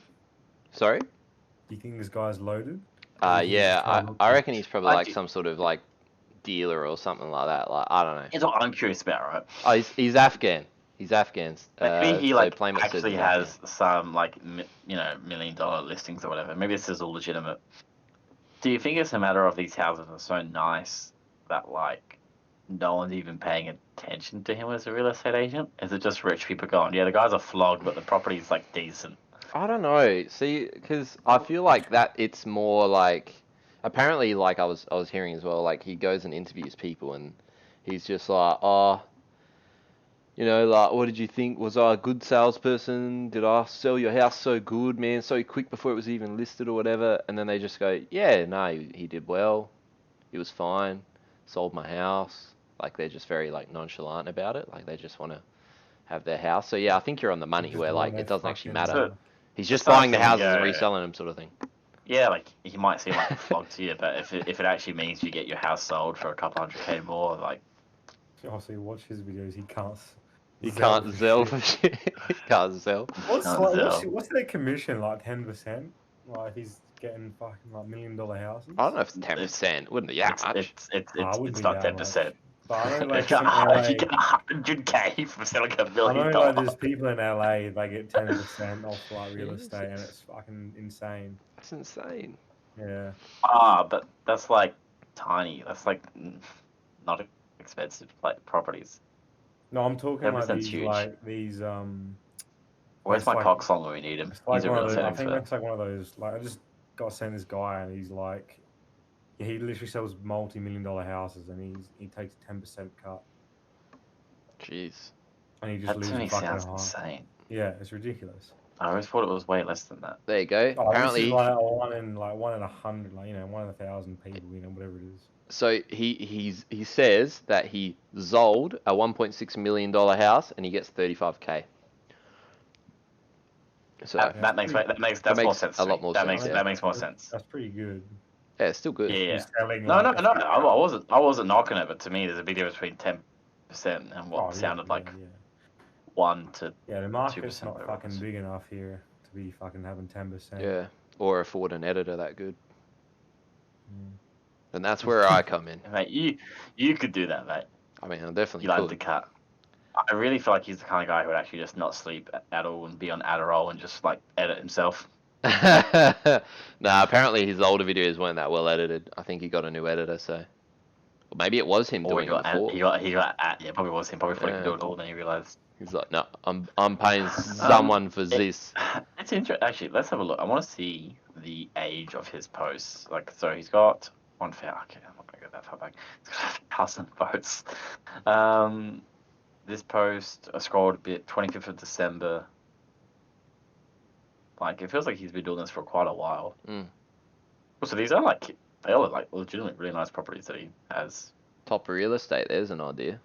Sorry. Do you think this guy's loaded? Or do you think he's Yeah, just trying to look I rich? reckon he's probably I like do- some sort of like dealer or something like that. Like I don't know. Here's what I'm curious about, right? Oh, he's Afghan. He's Afghan. Maybe he so like Playmate says actually he's has Afghan. some like $1 million listings or whatever. Maybe this is all legitimate. Do you think it's a matter of these houses are so nice that like no one's even paying attention to him as a real estate agent? Is it just rich people going, yeah, the guy's a flog, but the property's like decent? I don't know. See, because I feel like that it's more like apparently like I was hearing as well. Like he goes and interviews people and he's just like, oh, you know, like what did you think? Was I a good salesperson? Did I sell your house so good, man, so quick before it was even listed or whatever? And then they just go, yeah, no, he did well. He was fine. Sold my house. Like they're just very like nonchalant about it. Like they just want to have their house. So yeah, I think you're on the money Just where want like their it doesn't actually fucking- matter. So- He's just Aside buying the from, houses and yeah. reselling them, sort of thing. Yeah, like he might seem like a flog to you, but if it actually means you get your house sold for a couple $100K more, like Oh, so you watch his videos, he can't. You can't sell for shit. He can't sell. What's Can't like, sell. what's their commission like? 10%? Like if he's getting fucking like $1 million houses. I don't know if it's 10%. Wouldn't be that much. it's wouldn't be not that 10%. much. But I know like You some LA, get 100K from selling $1 I million. know like there's people in LA they get 10% off like real Yes, estate and it's fucking insane. That's insane. Yeah. But that's like tiny. That's like not expensive like properties. No, I'm talking like 10% 's these huge. Where's It's my like- cock song when we need him? It's like He's a one real of those, estate I think expert. that's like one of those. Like I just got sent this guy, and he's like, he literally sells multi-million-dollar houses, and he takes 10% cut, Jeez. and he just That to loses me fucking sounds half. insane. Yeah, it's ridiculous. I always thought it was way less than that. There you go. Oh, this Apparently, is like one in 100, like 1 in 1,000 people, whatever it is. so he says that he sold a $1.6 million house and he gets 35K. So That makes more sense. a to me. lot more sense, yeah. That makes more sense. That's pretty good. yeah, it's still good. Yeah. He's selling, No, like, I wasn't knocking it, but to me, there's a big difference between 10% and what Oh, yeah, sounded like yeah. 1 to. Yeah, the market's 2% not whatever it fucking was. big enough here to be fucking having 10%. Yeah. Or afford an editor that good. Mm. And that's where I come in. Mate, you could do that, mate. I mean, I definitely You like could. the cut. I really feel like he's the kind of guy who would actually just not sleep at all and be on Adderall and just like edit himself. Nah, apparently his older videos weren't that well edited. I think he got a new editor, so. Or maybe it was him Or doing he got, it before. yeah, probably was him. Probably thought he could Yeah. do it all, then he realized. He's like, no, I'm paying someone for this. It's interesting. Actually, let's have a look. I want to see the age of his posts. Like, so he's got 1,000. Okay, I'm not gonna go that far back. He's got 1,000 posts. This post, I scrolled a bit. 25th of December. Like, it feels like he's been doing this for quite a while. Mm. Also, these are like they all look like legitimately really nice properties that he has. Top real estate, there's an idea.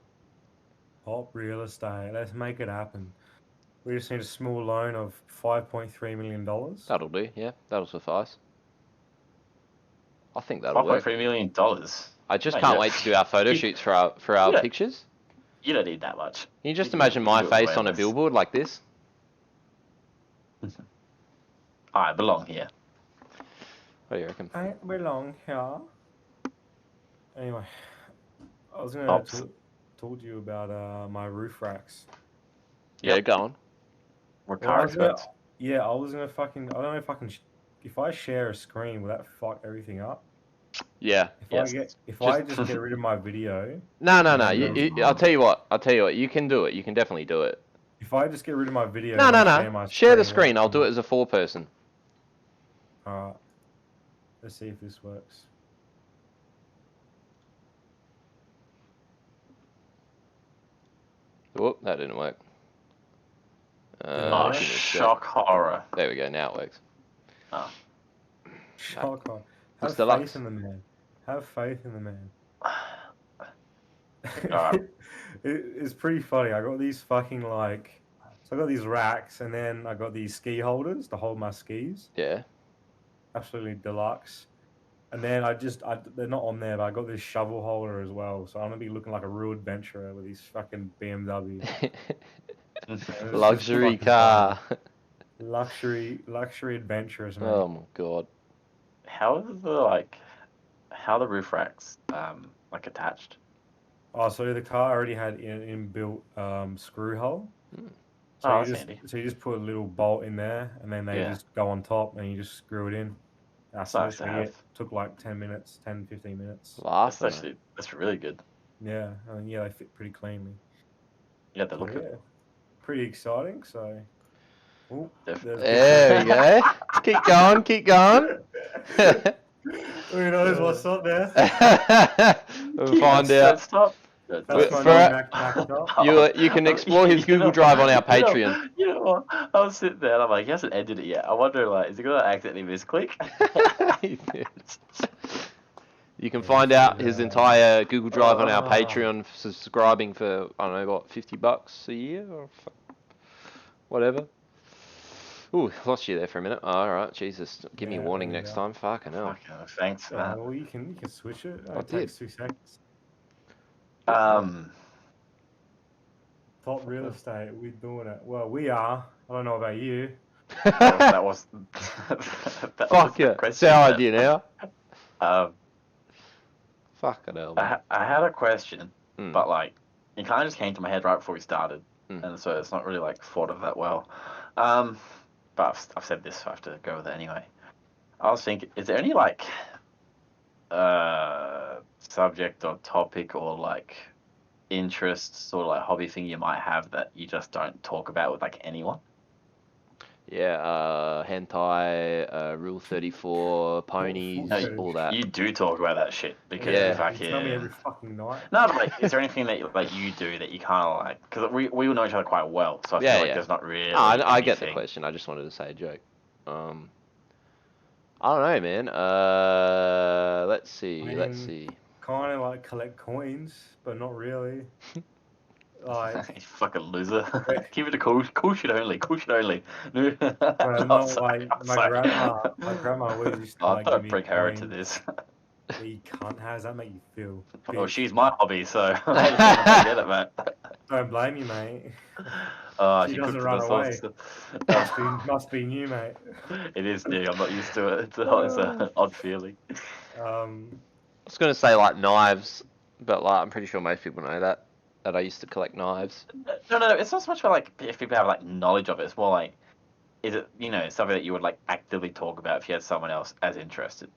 Top real estate. Let's make it happen. We just need a small loan of $5.3 million. That'll do, yeah, that'll suffice. I think that'll work. $5.3 million. I just Mate, can't yeah. wait to do our photo You- shoots for our Yeah. pictures. You don't need that much. Can you just You can- imagine you my can do it face way on a less. billboard like this? I belong here. What do you reckon? I belong here. Anyway, I was gonna Ops. talk to you about my roof racks. Yeah, Yep. go on. We're Well, I car was gonna- experts. Yeah, I was gonna fucking. I don't know if I can. If I share a screen, will that fuck everything up? Yeah. Yes. If I just get rid of my video, No. Yeah, I'll tell you what. You can do it. You can definitely do it. if I just get rid of my video, No. and share my Share the screen, screen. I'll do it as a 4-person. Alright. Let's see if this works. Whoop, that didn't work. Oh, give me a sec. shock horror. There we go. Now it works. Shock. Have It's faith deluxe. in the man. Have faith in the man. Alright. It's pretty funny. I got these fucking like. So I got these racks, and then I got these ski holders to hold my skis. Yeah. Absolutely deluxe. And then they're not on there, but I got this shovel holder as well. So I'm gonna be looking like a real adventurer with these fucking BMW. And it's just Luxury fucking fun. car. Luxury adventurers, mate. Oh my god. How are the roof racks like attached? Oh, so the car already had an inbuilt screw hole. Hmm. So Oh, you that's just handy. so you just put a little bolt in there, and then they Yeah. just go on top, and you just screw it in. That's Nice to literally it. have. Took like 10 minutes, 10, 15 minutes. That's Laughing. actually really good. Yeah, and yeah, they fit pretty cleanly. Yeah, they So, look yeah, good. pretty exciting. So, oh, Definitely. There we go. Keep going, keep going. who knows what's up there? We'll find out. Stop. That's For- my for- new Mac top. You can explore his Google Drive on our Patreon. You know what? I was sitting there and I'm like, he hasn't ended it yet. I wonder, like, is he gonna accidentally misclick? You can Yeah, find this out is, his entire Google Drive on our Oh. Patreon for subscribing for, I don't know, what, $50 a year or whatever. Ooh, lost you there for a minute. Oh, all right, Jesus. Give me a Yeah, warning there you next go. time. Fucking hell. Fucking hell, thanks for that. Well, you can switch it. I It did. takes 2 seconds. Top real estate, we're doing it. Well, we are. I don't know about you. that was Fuck the yeah. It's question. our idea now. Fucking hell, man. I had a question, Hmm. but like it kind of just came to my head right before we started, Hmm. and so it's not really like thought of that well. But I've said this, so I have to go with it anyway. I was thinking, is there any like subject or topic or like interest sort of like hobby thing you might have that you just don't talk about with like anyone? Yeah, hentai, Rule 34, ponies, No, all that. You do talk about that shit because Yeah. you You fucking. tell me every fucking night. No, but like, is there anything that like you do that you kind of like? Because we all know each other quite well, so I Yeah, feel like yeah. there's not really. I get the anything. question. I just wanted to say a joke. I don't know, man. Let's see. Let's mean- see. Kind of like collect coins, but not really. Like, You fucking loser. Keep it a cool shit only. Cool shit only. No, well, not like my sorry. grandma. My grandma always used to Oh, like don't give me bring her into coins. this. You cunt. How does that make you feel? Well, Bitch. she's my hobby, so I get it, man. Don't blame you, mate. She She doesn't cooked run the away. sauce. Must be new, mate. It is new. I'm not used to it. It's an odd feeling. I was gonna say like knives, but like I'm pretty sure most people know that I used to collect knives. No. It's not so much about like if people have like knowledge of it. It's more like, is it something that you would like actively talk about if you had someone else as interested?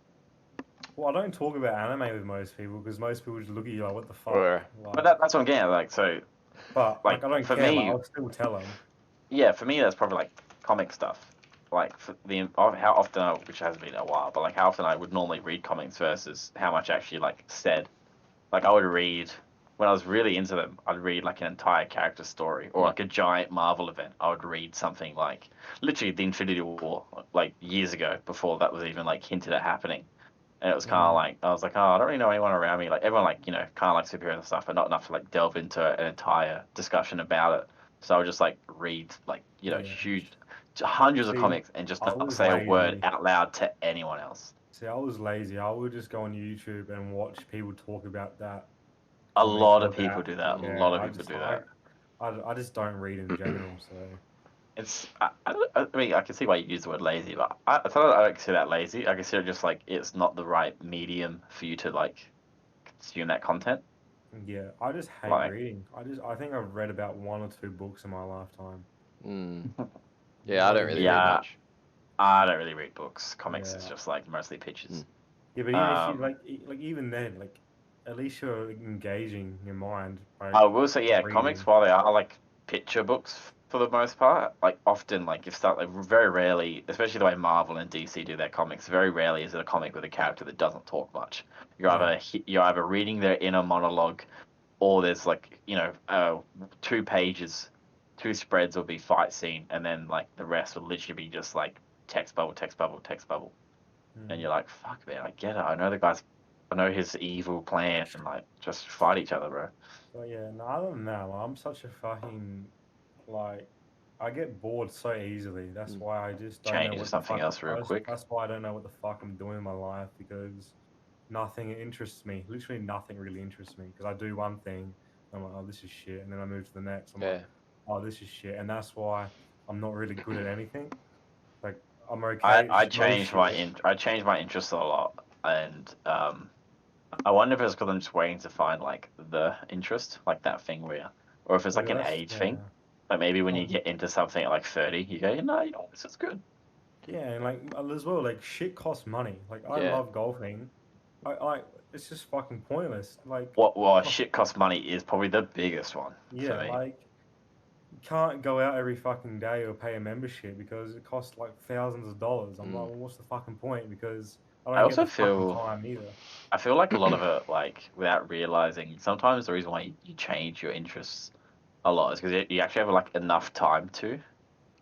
Well, I don't talk about anime with most people because most people just look at you like, "What the fuck?" Or- Like, But that's what I'm getting at. Like, so but like, I don't for care. me- Like, I'll still tell them. yeah, for me that's probably like comic stuff. Like for how often, which has been a while, but like how often I would normally read comics versus how much I actually like said. Like I would read when I was really into them. I'd read like an entire character story or like a giant Marvel event. I would read something like literally the Infinity War like years ago before that was even like hinted at happening. And it was kind of like, I was like, oh, I don't really know anyone around me. Like, everyone, like, kind of like superheroes and stuff, but not enough to, like, delve into an entire discussion about it. So I would just, like, read, like, Yeah. huge, hundreds of See, comics and just I not was say a lazy. word out loud to anyone else. See, I was lazy. I would just go on YouTube and watch people talk about that. A comic lot or of people do that. Yeah, A lot of I people just- do that. I just don't read in general, so. It's, I mean, I can see why you use the word lazy, but I don't consider that lazy. I consider just, like, it's not the right medium for you to, like, consume that content. Yeah, I just hate Like- reading. I think I've read about 1 or 2 books in my lifetime. Yeah, I don't really read Yeah. much. I don't really read books. Comics is Yeah. just, like, mostly pictures. Yeah, but even if you Um, like even then, like at least you're engaging your mind. Like, I will say, yeah, reading. comics, while they are like picture books for the most part, like often, like if start like very rarely, especially the way Marvel and DC do their comics, very rarely is it a comic with a character that doesn't talk much. You're either reading their inner monologue, or there's like 2 pages, 2 spreads will be fight scene, and then like the rest will literally be just like text bubble, text bubble, text bubble, and you're like, fuck man, I get it. I know the guy's. I know his evil plan, and like just fight each other, bro. So yeah, no, other than that, like, I'm such a fucking like I get bored so easily. That's why I just don't Change know to what something the fuck, else real quick. That's why I don't know what the fuck I'm doing in my life because nothing interests me. Literally nothing really interests me because I do one thing, I'm like, oh, this is shit, and then I move to the next. I'm Yeah. like, oh, this is shit, and that's why I'm not really good at anything. Like I'm okay. I Just most changed my shit. I changed my interests a lot, and I wonder if it's because I'm just waiting to find like the interest, like that thing where, or if it's Well, like an that's age yeah. thing. Like maybe when you Oh. get into something at like 30, you go, no, you know, this is good. Yeah, and like as well, like shit costs money. Like I Yeah. love golfing. I it's just fucking pointless. Like Well, oh, shit cost money is probably the biggest one for yeah, me. like you can't go out every fucking day or pay a membership because it costs like thousands of dollars. I'm like, well, what's the fucking point? Because I I don't get also the fucking feel time either. I feel like a lot of it, like without realizing, sometimes the reason why you change your interests a lot is because you actually have like enough time to,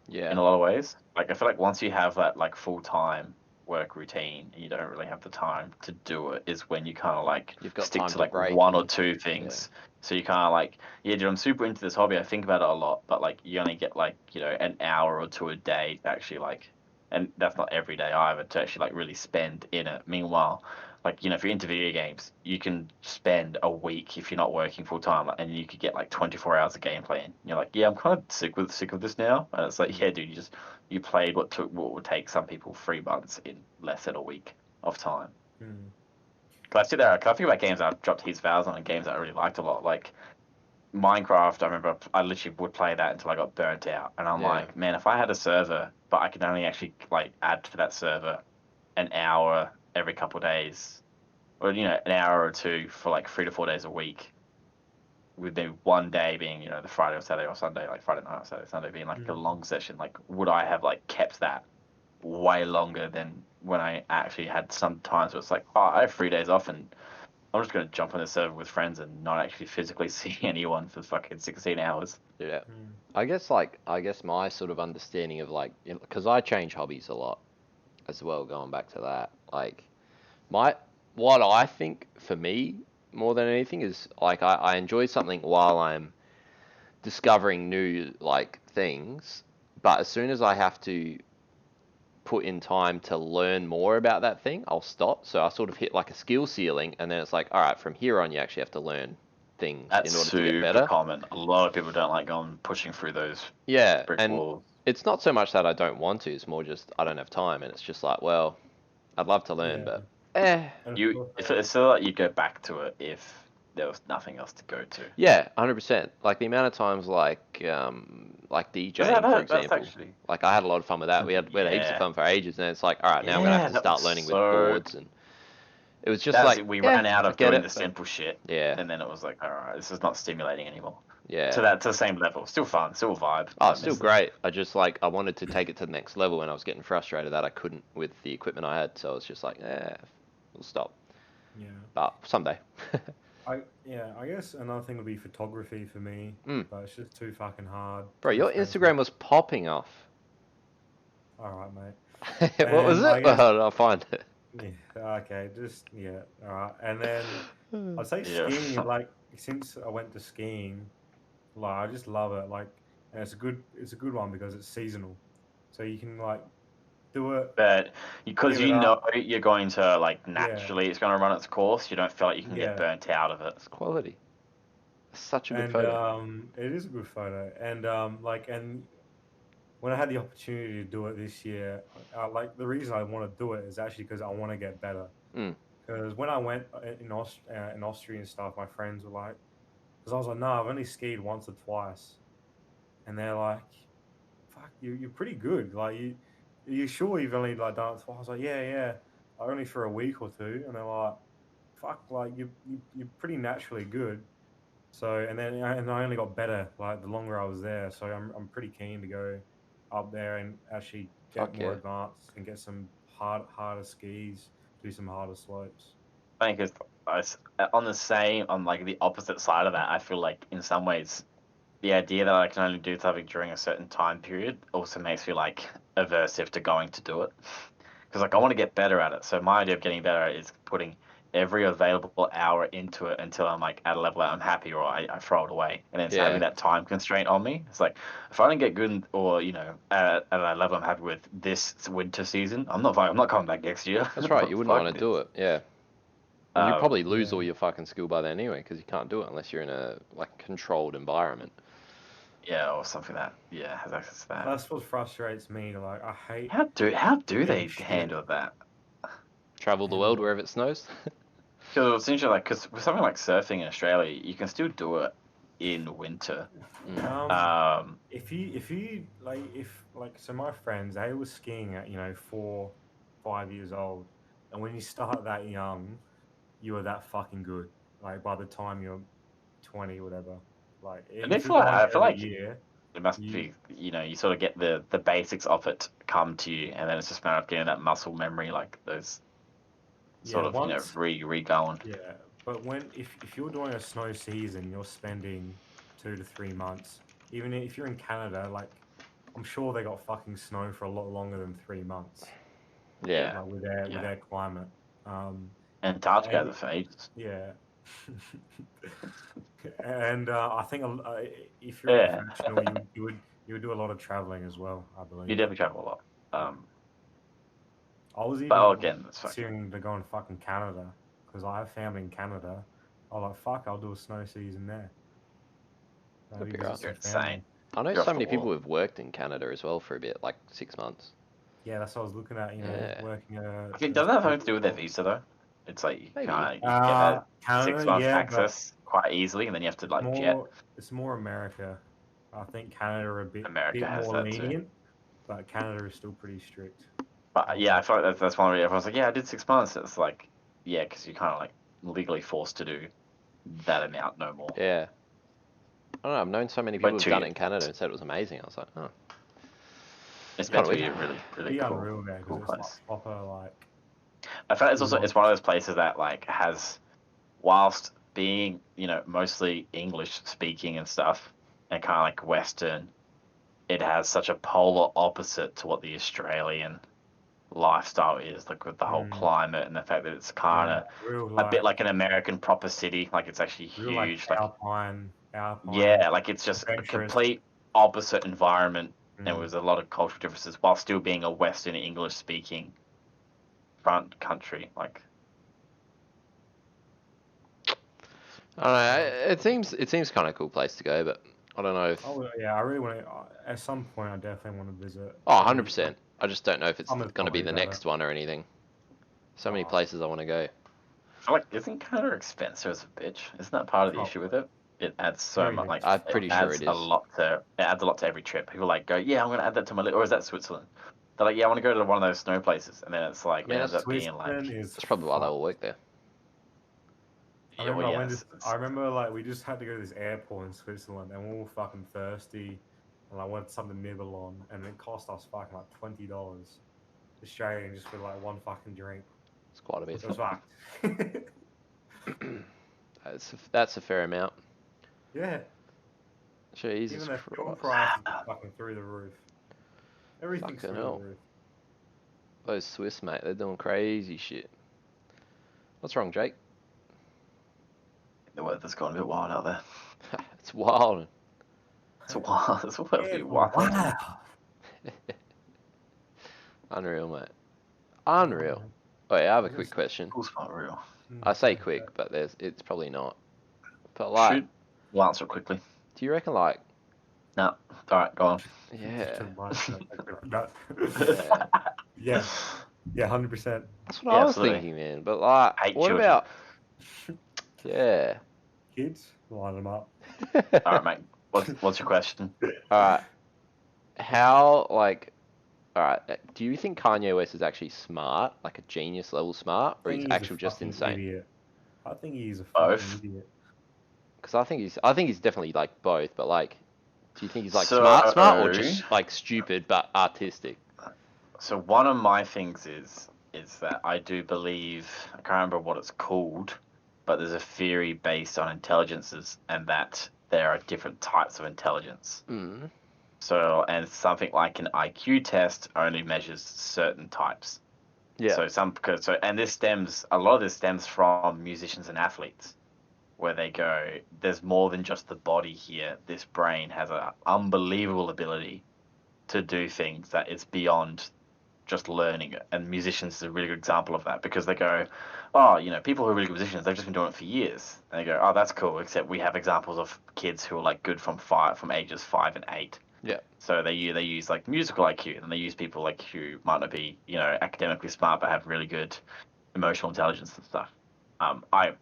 Yeah. in a lot of ways. Like I feel like once you have that like full time work routine and you don't really have the time to do it, is when you kind of like You've got stick time to to like break one or and- two things. So you kind of like, yeah, dude, I'm super into this hobby. I think about it a lot, but like you only get like, you know, an hour or two a day to actually like, and that's not every day either, to actually like really spend in it. Meanwhile, like, you know, if you're into video games, you can spend a week if you're not working full time, and you could get like 24 hours of gameplay in. You're like, yeah, I'm kind of sick of this now. And it's like, yeah, dude, you played what would take some people 3 months in less than a week of time. Hmm. Cause I sit there, cause I think about games I've dropped heaps of hours on, and games that I really liked a lot, like Minecraft. I remember I literally would play that until I got burnt out, and I'm Yeah. like, man, if I had a server, but I could only actually like add to that server an hour every couple of days, or you know, an hour or two for like 3 to 4 days a week, with maybe one day being, you know, the Friday or Saturday or Sunday, like Friday night or Saturday, Sunday being like a long session. Like, would I have like kept that way longer than when I actually had some times where it's like, oh, I have 3 days off and I'm just gonna jump on the server with friends and not actually physically see anyone for fucking 16 hours. Yeah. Hmm. I guess my sort of understanding of like, because I change hobbies a lot as well, going back to that. Like, what I think for me more than anything is like I enjoy something while I'm discovering new like things, but as soon as I have to put in time to learn more about that thing, I'll stop. So I sort of hit like a skill ceiling, and then it's like, all right, from here on, you actually have to learn things That's in order to get super better. common. A lot of people don't like going pushing through those Yeah, brick and walls. it's not so much that I don't want to; it's more just I don't have time, and it's just like, well, I'd love to learn, Yeah. but And It's so that you go back to it if there was nothing else to go to. yeah, 100%. Like the amount of times like DJing, for That's example. actually Like I had a lot of fun with that. We had heaps of Yeah. fun for ages, and it's like, all right, now I'm gonna have to that start was learning with so. chords, and it was just That's like, it. We yeah, ran out I of get doing it, the but simple shit, yeah, and then it was like, all right, this is not stimulating anymore. yeah. To the same level, still fun, still a vibe. Oh, Don't it's still miss it. great. I just like I wanted to take it to the next level, and I was getting frustrated that I couldn't with the equipment I had. So I was just like, we'll stop. yeah. But someday. I guess another thing would be photography for me, but it's just too fucking hard. Bro, too your expensive. Instagram was popping off. All right, mate. What was And it? I guess- I'll find it. Yeah. Okay. Just yeah. All right. And then I'd say Yeah. skiing. Like since I went to skiing, like I just love it. Like, and it's a good one because it's seasonal, so you can like do it. But because Give it you know up. you're going to like naturally, it's going to run its course. You don't feel like you can Yeah. get burnt out of it. It's quality. It's such a good And photo. it is a good photo. And and when I had the opportunity to do it this year, like the reason I want to do it is actually because I want to get better. Mm. Because when I went in Austria and stuff, my friends were like, because I was like, no, I've only skied once or twice, and they're like, fuck, you're pretty good. Like you sure you've only like done it twice? I was like, yeah, only for a week or two, and they're like, fuck, like you're pretty naturally good. So and I only got better like the longer I was there. So I'm pretty keen to go up there and actually get Fuck more yeah. advanced and get some harder skis, do some harder slopes. I think it's on like the opposite side of that. I feel like in some ways, the idea that I can only do something during a certain time period also makes me like aversive to going to do it. Because like I want to get better at it. So my idea of getting better at it is putting every available hour into it until I'm like at a level that I'm happy, or I throw it away. And then having that time constraint on me, it's like if I don't get good or you know at a level I'm happy with this winter season, I'm not coming back next year. That's right. You wouldn't want to do it. Yeah. You probably lose Yeah. all your fucking skill by then anyway, because you can't do it unless you're in a like controlled environment. Yeah, or something that has access to that. That's what frustrates me. Like, I hate. How do they shit. handle that? Travel the Yeah, world well- wherever it snows. Because it's interesting, like, because with something like surfing in Australia, you can still do it in winter. If you like, so my friends, they were skiing at 4, 5 years old, and when you start that young, you are that fucking good. Like by the time you're 20, whatever. Like And if you're going I feel every like year, it must you, be, you sort of get the basics of it come to you, and then it's just a matter of getting that muscle memory, like those sort of once, re-going. yeah. But if you're doing a snow season, you're spending 2 to 3 months. Even if you're in Canada, like I'm sure they got fucking snow for a lot longer than 3 months. Yeah. Like with their climate. And Antarctica and- has it for ages. Yeah. And I think if you're a Yeah. professional, you would do a lot of traveling as well, I believe. You definitely travel a lot. I was But even again, it's fucking considering to go in fucking Canada because I have family in Canada. I was like, fuck, I'll do a snow season there. That'd Maybe be right. visit You're some family. insane. I know You're so off many the people wall. who've worked in Canada as well for a bit, like 6 months. Yeah, that's what I was looking at. Yeah. Working. I think doesn't that have something to do with their visa though? It's like you Maybe. kind of get that Canada, 6 month yeah, access quite easily, and then you have to but like jet. it's more America. I think Canada are a bit America has more that too. lenient, but Canada is still pretty strict. But yeah, I feel like that's one reason everyone's like, yeah, I did 6 months. It's like, yeah, because you're kind of like legally forced to do that amount, no more. Yeah. I don't know. I've known so many But people who've 2 done it years. in Canada and said it was amazing. I was like, oh. It's Kinda meant to be weird. a really, really Be cool, unreal there cool because it's place. like proper like. I feel like it's also Cool. it's one of those places that like has, whilst being mostly English speaking and stuff, and kind of like Western, it has such a polar opposite to what the Australian lifestyle is, like with the whole climate and the fact that it's kind of real a bit like an American proper city, like it's actually real huge, like like alpine. yeah, like it's just a adventurous. complete opposite environment, and Mm. with a lot of cultural differences while still being a Western English speaking front country, like. I don't know. It seems kind of a cool place to go, but I don't know if. Oh yeah, I really want to. At some point, I definitely want to visit. Oh, 100%. I just don't know if it's Summer's going to be probably the better. next one or anything. So many Oh. places I want to go. I feel like isn't Canada expensive as a bitch? Isn't that part of the Probably. issue with it? It adds so Very much. Like I'm pretty sure adds it a is. lot to. It adds a lot to every trip. People like go, yeah, I'm gonna add that to my list. Or is that Switzerland? They're like, yeah, I want to go to one of those snow places, and then it's like Yeah, it ends up being like, Switzerland is. That's probably why they fucked. all work there. I yeah, remember, well, I, went yes, to, I remember like we just had to go to this airport in Switzerland and we were all fucking thirsty and I wanted something to nibble on and it cost us fucking like $20 Australian just for like one fucking drink. It's quite a bit. It was fucked. That's a fair amount. Yeah. Jesus Even the fuel Christ. price is fucking through the roof. Everything's Fucking through hell. the roof. Those Swiss, mate, they're doing crazy shit. What's wrong, Jake? the weather's gone a bit wild out there. It's wild. It's wild. It's a little Yeah, bit wild. wow. Unreal, mate. Unreal. Oh, yeah, I have a quick question. Cool's not real. I say quick, but it's probably not. But like, Shoot. We'll answer it quickly. do you reckon like, No. All right, go on. yeah, Yeah. Yeah, 100%. that's what Yeah, I was absolutely. thinking, man. But like, Hate what children. about, yeah. Kids, line them up. All right, mate. What's your question? Alright. How, like, alright, do you think Kanye West is actually smart, like a genius level smart, or I he's think a actually just fucking insane? Idiot. I think he's a Both. fucking idiot. Because I think he's definitely like both, but like, do you think he's like So- smart, or just like stupid but artistic? So one of my things is that I do believe, I can't remember what it's called, but there's a theory based on intelligences and that there are different types of intelligence. Mm. So, and something like an IQ test only measures certain types. Yeah. So and a lot of this stems from musicians and athletes, where they go, there's more than just the body here. This brain has an unbelievable ability to do things that is beyond just learning it. And musicians is a really good example of that because they go, oh, you know, people who are really good musicians, they've just been doing it for years. And they go, oh, that's cool. Except we have examples of kids who are like good from ages 5 and 8. Yeah. So they use like musical IQ, and they use people like who might not be, you know, academically smart but have really good emotional intelligence and stuff. I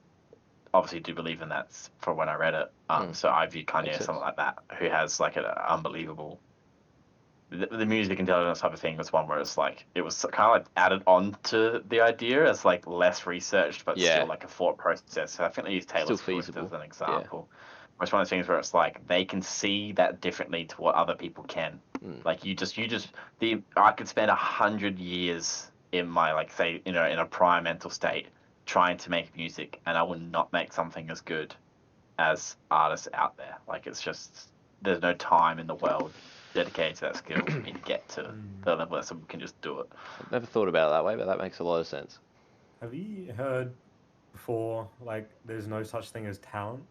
obviously do believe in that for when I read it. So I view Kanye as someone like that who has like an unbelievable. The music intelligence type of thing was one where it's like it was kind of like added on to the idea as like less researched but still like a thought process. So I think they use Taylor Swift as an example. It's one of those things where it's like they can see that differently to what other people can. Like I could spend 100 years in my like say in a prime mental state trying to make music, and I would not make something as good as artists out there. Like it's just there's no time in the world dedicated to that skill for me to get to the level that someone can just do it. I've never thought about it that way, but that makes a lot of sense. Have you heard before, like, there's no such thing as talent?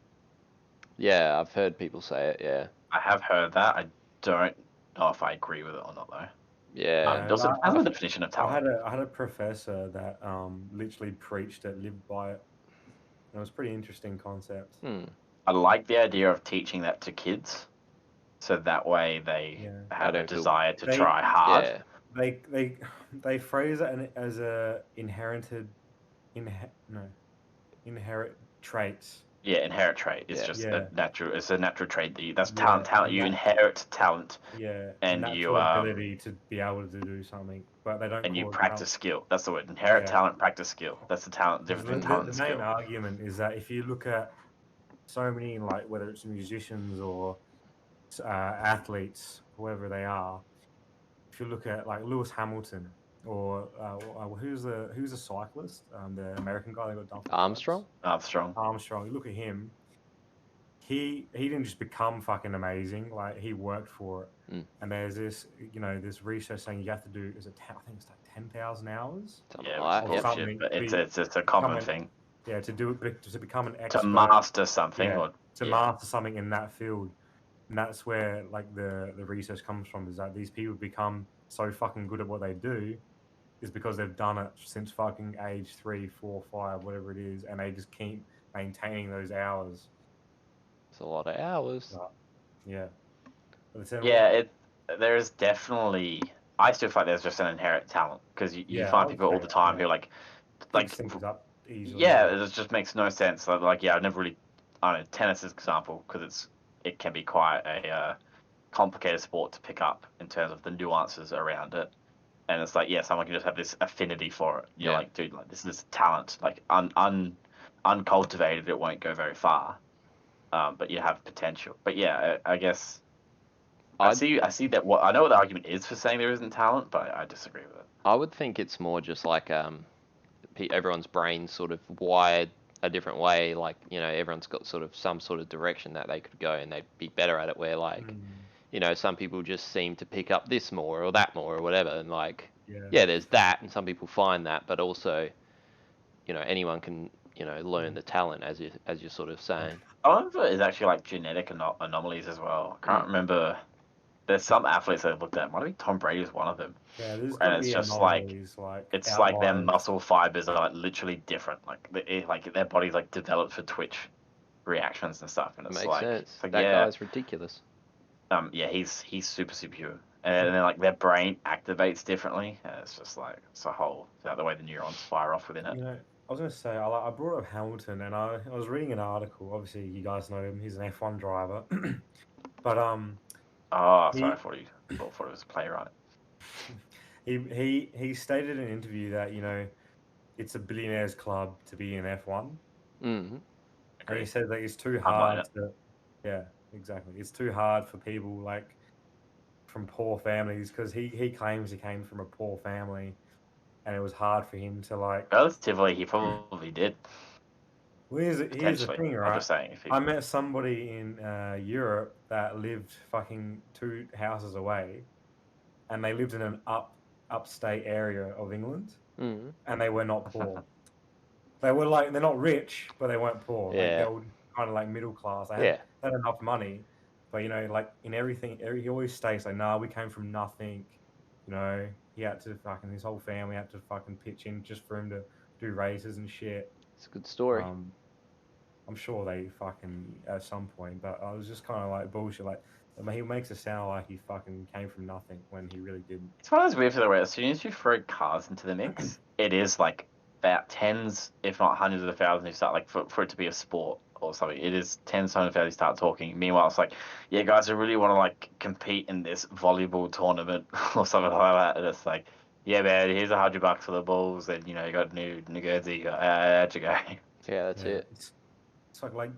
Yeah, I've heard people say it, yeah. I have heard that. I don't know if I agree with it or not, though. Yeah. Does it have a definition of talent? I had a professor that literally preached it, lived by it. It was a pretty interesting concept. I like the idea of teaching that to kids, so that way they have a desire to try hard. Yeah. They phrase it as a inherent traits. Yeah, inherent trait. It's just a natural. It's a natural trait that's talent. Talent. You inherit talent. Yeah. And you ability to be able to do something, but they don't. And you practice skill. That's the word. Inherit talent, practice skill. That's the talent. Different from talent and skill. The main argument is that if you look at so many, like whether it's musicians or athletes, whoever they are, if you look at like Lewis Hamilton or who's a cyclist, the American guy that got done. Armstrong. You look at him. He didn't just become fucking amazing. Like he worked for it. And there's this research saying you have to do I think it's like 10,000 hours. It's a common thing. Yeah, to become an expert. To master something. Master something in that field. And that's where like the research comes from, is that these people become so fucking good at what they do is because they've done it since fucking age 3, 4, 5, whatever it is, and they just keep maintaining those hours. It's a lot of hours. Yeah. There's definitely. I still feel like there's just an inherent talent because you find people all the time who like things up easily. Yeah, it just makes no sense. Like I've never really. I don't know, tennis is an example because it can be quite a complicated sport to pick up in terms of the nuances around it. And it's like, someone can just have this affinity for it. You're like, dude, like this is talent. Like uncultivated, it won't go very far. But you have potential. But I guess I see that. I know what the argument is for saying there isn't talent, but I disagree with it. I would think it's more just like everyone's brain sort of wired a different way. Like, you know, everyone's got sort of some sort of direction that they could go and they'd be better at it, where like you know, some people just seem to pick up this more or that more or whatever, and like there's that, and some people find that, but also, you know, anyone can, you know, learn the talent, as you're sort of saying. I wonder if it is actually like genetic anomalies as well. I can't remember. There's some athletes I've looked at. Might be Tom Brady is one of them. Yeah, and it's just like it's outliers. Like their muscle fibers are like literally different. Like their body's like developed for twitch reactions and stuff. And it's makes like, sense. It's like, that guy's ridiculous. He's super pure. And then like their brain activates differently. And it's just like it's the way the neurons fire off within it. You know, I was gonna say I brought up Hamilton, and I was reading an article. Obviously, you guys know him. He's an F1 driver, but Oh, sorry, I thought it was a playwright. He stated in an interview that, you know, it's a billionaires club to be in F1. Mm-hmm. And he said that it's too hard exactly. It's too hard for people like from poor families, because he claims he came from a poor family, and it was hard for him to like. Relatively, he probably did. Well, here's the thing, right? I'm just saying, I met somebody in Europe that lived fucking 2 houses away, and they lived in an upstate area of England, and they were not poor. They're not rich, but they weren't poor. Yeah. Like, they were kind of like middle class. They had enough money, but you know, like in everything, he always states like, "Nah, we came from nothing." You know, he had to fucking his whole family had to fucking pitch in just for him to do races and shit. It's a good story. I'm sure they fucking at some point, but I was just kind of like bullshit. Like, I mean, he makes it sound like he fucking came from nothing when he really didn't. It's one of those weird things where as soon as you throw cars into the mix, it is like about tens, if not hundreds of thousands, you start like for it to be a sport or something. It is tens, hundreds of thousands, you start talking. Meanwhile, it's like, yeah, guys, I really want to like compete in this volleyball tournament or something like that. And it's like, yeah, man, here's $100 for the balls, and you know, you got New Jersey, how'd you go? Yeah, that's Yeah, it. It's like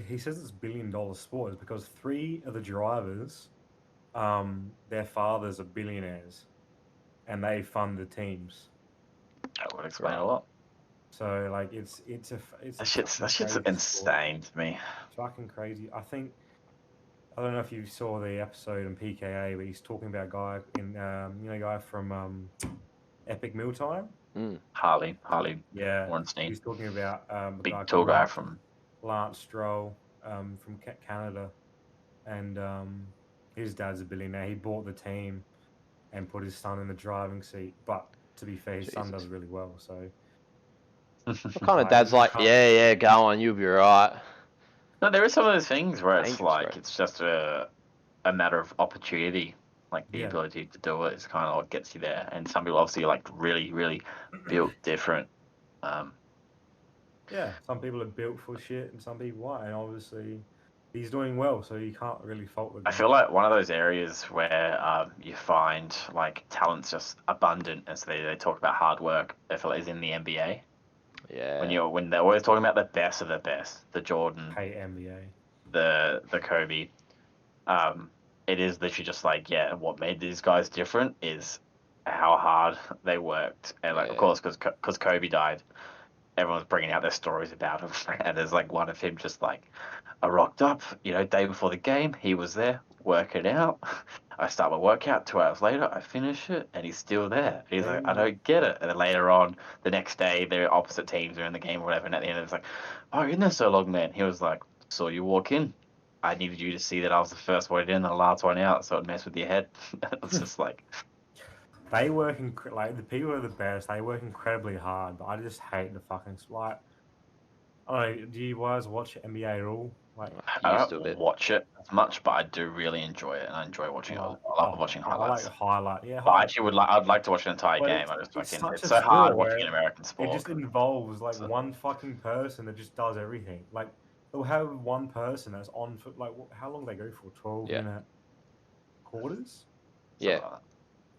he says it's $1 billion sport is because 3 of the drivers, their fathers are billionaires, and they fund the teams. That would explain a lot. So like it's That shit's insane to me. It's fucking crazy. I don't know if you saw the episode in PKA, but he's talking about a guy in guy from Epic Mealtime. Harley Yeah, Weinstein. he's talking about a Big guy tall called guy from Lance Stroll from Canada, and his dad's a billionaire. He bought the team and put his son in the driving seat. But to be fair, his son does really well. So What kind of dad's like, yeah, go on, you'll be right. No, there are some of those things where it's Dangerous, like bro. it's just a matter of opportunity, like the Yeah. ability to do it is kind of what gets you there. And some people obviously like really built different. Yeah, some people are built for shit, and some people aren't. And obviously, he's doing well, so you can't really fault the guy. I feel like one of those areas where you find like talent's just abundant, and so they talk about hard work. I feel like is in the NBA. Yeah. When they're always talking about the best of the best, the Jordan, Hate NBA. the Kobe, it is literally just like, yeah, what made these guys different is how hard they worked, and like of course because Kobe died, everyone's bringing out their stories about him, and there's like one of him just like, I rocked up, day before the game, he was there working out. I start my workout 2 hours later, I finish it, and he's still there. He's like, I don't get it. And then later on, the next day, they're opposite teams are in the game or whatever, and at the end, it's like, oh, you're in there so long, man. He was like, saw you walk in. I needed you to see that I was the first one in and the last one out, so it messed with your head. It's just like, They work like the people who are the best. They work incredibly hard, but I just hate the fucking like. I don't know. Do you guys watch NBA at all? Like, I Used to a don't bit. watch it as much, but I do really enjoy it, and I enjoy watching it. I love watching highlights. I like highlight. Yeah, But I actually I'd like to watch an entire But game. I just it's fucking, such it's a so hard sport watching where an American it sport. just involves like one fucking person that just does everything. Like they'll have one person that's on for like how long they go for? 12-minute quarters. Yeah.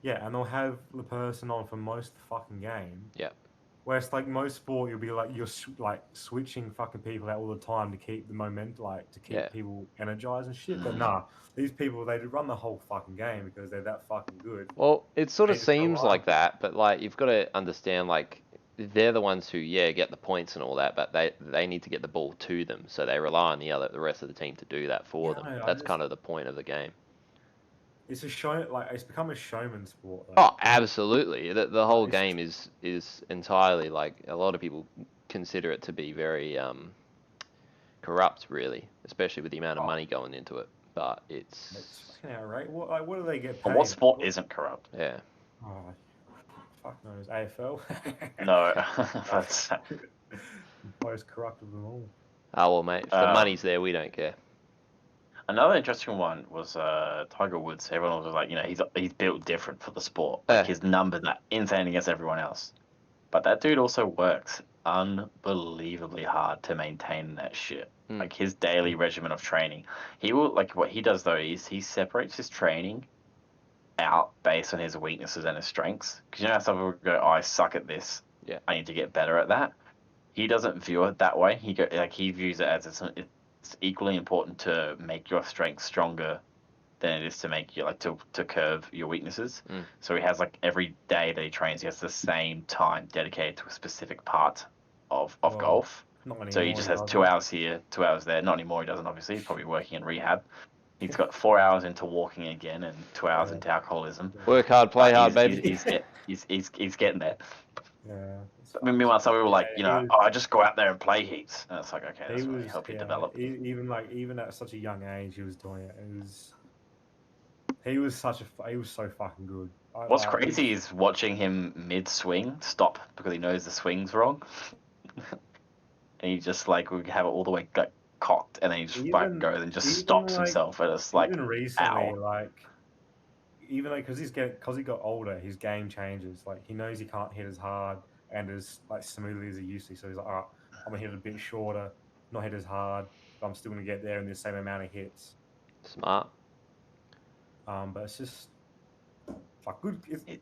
Yeah, and they'll have the person on for most of the fucking game. Yeah. Whereas like most sport, you'll be like you're like switching fucking people out all the time to keep the momentum, like to keep people energized and shit. But nah, these people they run the whole fucking game because they're that fucking good. Well, it sort of They just go seems on. like that, but like you've got to understand, like they're the ones who get the points and all that, but they need to get the ball to them, so they rely on the rest of the team to do that for them. That's kind of the point of the game. It's a show, like it's become a showman sport. Like, Oh, absolutely. The whole It's- game is entirely like a lot of people consider it to be very corrupt, really, especially with the amount of money going into it. But it's fucking outrageous. What do they get But paid? what sport isn't corrupt? yeah. Oh, fuck knows. AFL. No, that's Most corrupt of them all. Oh well, mate. If the money's there, we don't care. another interesting one was Tiger Woods. Everyone was like, he's built different for the sport. Like his numbers are insane against everyone else. But that dude also works unbelievably hard to maintain that shit. Like his daily regimen of training. He will like what he does though is he separates his training out based on his weaknesses and his strengths. Because you know how some people go, oh, I suck at this. Yeah. I need to get better at that. He doesn't view it that way. He views it as it's equally important to make your strengths stronger than it is to make you to curve your weaknesses. So he has like every day that he trains, he has the same time dedicated to a specific part of golf. Not anymore, So he just has 2 hours here, 2 hours there. Not anymore. He doesn't obviously. He's probably working in rehab. He's got 4 hours into walking again and 2 hours into alcoholism. Work hard, play hard, baby. He's getting there. Yeah. I mean, meanwhile, some people were like, he was- I just go out there and play heaps. And it's like, okay, that's really help you develop. Even at such a young age, he was doing it. He was so fucking good. What's crazy is watching him mid-swing stop because he knows the swing's wrong. And he just like would have it all the way cocked, and then he just fucking goes and just stops himself, and it's like, even recently, ow. like even like because he got older, his game changes. Like he knows he can't hit as hard and as like smoothly as he used to. So he's like, all right, I'm gonna hit it a bit shorter, not hit as hard, but I'm still gonna get there in the same amount of hits. Smart. But it's just like good.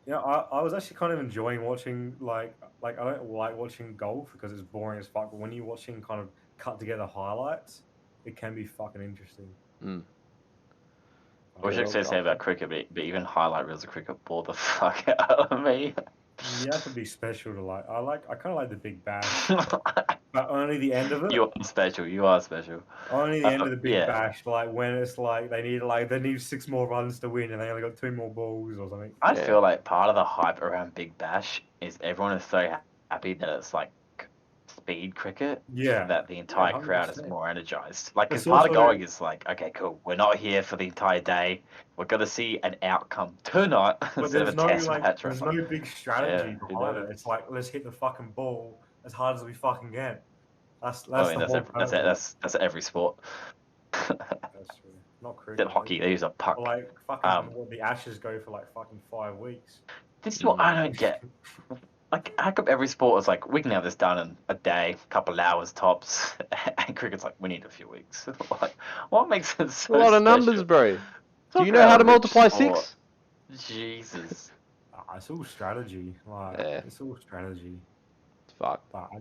I was actually kind of enjoying watching like I don't like watching golf because it's boring as fuck. But when you're watching kind of cut together highlights, it can be fucking interesting. I wish I could say about cricket, but even highlight reels of cricket bore the fuck out of me. You have to be special to like. I kind of like the Big Bash, but only the end of it. You are special. You are special. Only the end of the Big Bash, like when it's like they need 6 more runs to win, and they only got 2 more balls or something. I feel like part of the hype around Big Bash is everyone is so happy that it's like speed cricket. Yeah. That the entire 100%. crowd is more energized. Like, because It's part of also- going is like, okay, cool. We're not here for the entire day. We're gonna see an outcome tonight But instead there's of no a test match. there's right? no big strategy Yeah, behind you it. know. It's like let's hit the fucking ball as hard as we fucking can. That's I mean, the whole that's every sport. That's true. Not cricket. Except hockey, they use a puck. But like fucking the Ashes go for like fucking 5 weeks. This is what I don't get. Like, how come every sport is like, we can have this done in a day, a couple of hours tops, and cricket's like, we need a few weeks. Like, what makes it so A lot of numbers, special? bro. Do you Talk know how about to a multiply rich sport. 6? Jesus. It's all strategy. Like Yeah. it's all strategy. Fuck. But I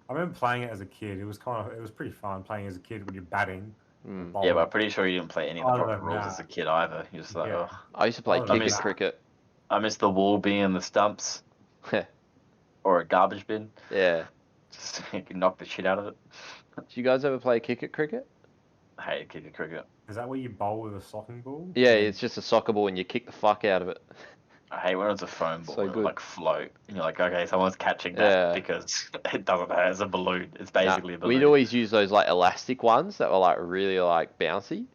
remember playing it as a kid. It was pretty fun playing as a kid when you're batting. Mm. Yeah, but I'm pretty sure you didn't play any of the Other proper than rules that. as a kid either. You're just like, Yeah. oh. I used to play Oh, kick miss- at cricket. I miss the wall being in the stumps. Or a garbage bin. Yeah. Just you can knock the shit out of it. Do you guys ever play kick at cricket? I hate kicking cricket. Is that where you bowl with a socking ball? Yeah, it's just a soccer ball and you kick the fuck out of it. I hate when it's a foam ball So and good. it'll like float. And you're like, okay, someone's catching that Yeah. because it doesn't hurt. It's a balloon. It's Nah, basically a balloon. we'd always use those like elastic ones that were like really like bouncy.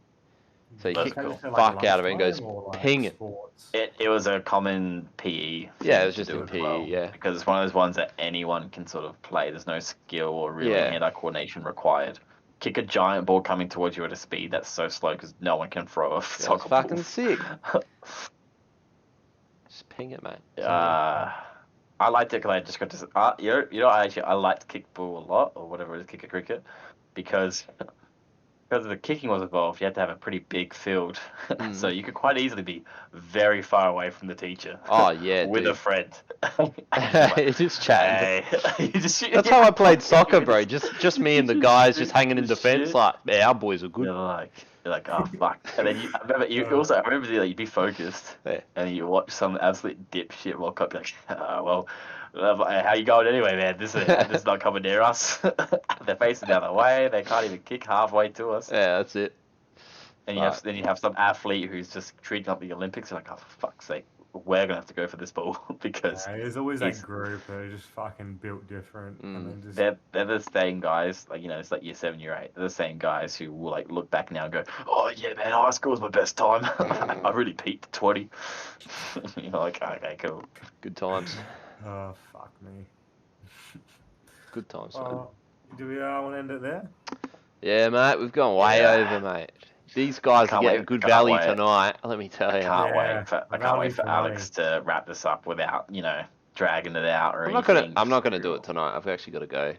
So you That's kick the cool. fuck out of it and goes Lunchtime or, like, ping it. sports? It was a common PE. Yeah, it thing was to just do in as PE, well, yeah. Because it's one of those ones that anyone can sort of play. There's no skill or really Yeah. hand-eye coordination required. Kick a giant ball coming towards you at a speed that's so slow because no one can throw a Yeah, it's soccer fucking ball. sick. Just ping it, mate. I liked it because I just got to. I liked kickball a lot, or whatever it is, kick a cricket, because the kicking was involved. You had to have a pretty big field, so you could quite easily be very far away from the teacher. Oh, yeah, with dude. a friend. It's just chatting. Hey. You just shoot- That's how I played soccer, bro. Just me and the guys just hanging in Just defence. shit. Like, yeah, our boys are good. You're like, oh fuck. And then I remember you'd be focused, Yeah. and you watch some absolute dipshit walk up, like, oh, well, how you going anyway, man? This is not coming near us. They're facing the other way. They can't even kick halfway to us. Yeah, that's it. And Right. you have some athlete who's just treating up the Olympics. You're like, oh, for fuck's sake, we're gonna have to go for this ball because There's always he's- that group that are just fucking built different. And then just, they're the same guys. Like, it's like year 7, year 8. They're the same guys who will like look back now and go, oh yeah, man, high school was my best time. I really peaked at 20. You're like, okay, cool. Good times. oh fuck me. Good times, man. Do we want to end it there? Yeah, mate, we've gone way Yeah. over, mate. These guys are Can't getting wait- good can't value wait. tonight, let me tell you. I can't Yeah, wait for value for Alex to wrap this up without dragging it out or I'm not anything. gonna do it tonight. I've actually got to go.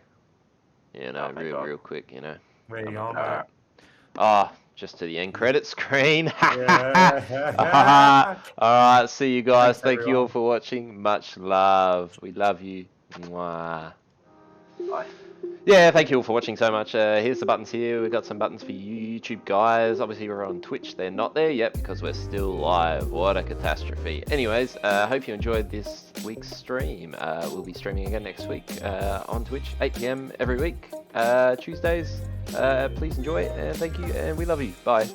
Oh, thank God. Real quick, Where you going, Alright. mate? Ah, just to the end credit screen. Yeah. All right, see you guys. Thanks, Thank you all everyone. for watching. Much love. We love you. Mwah. Bye. Yeah, thank you all for watching so much. Here's the buttons here. We've got some buttons for you YouTube guys. Obviously, we're on Twitch. They're not there yet because we're still live. What a catastrophe. Anyways, hope you enjoyed this week's stream. We'll be streaming again next week on Twitch, 8 PM every week, Tuesdays. Please enjoy it, and thank you, and we love you. Bye.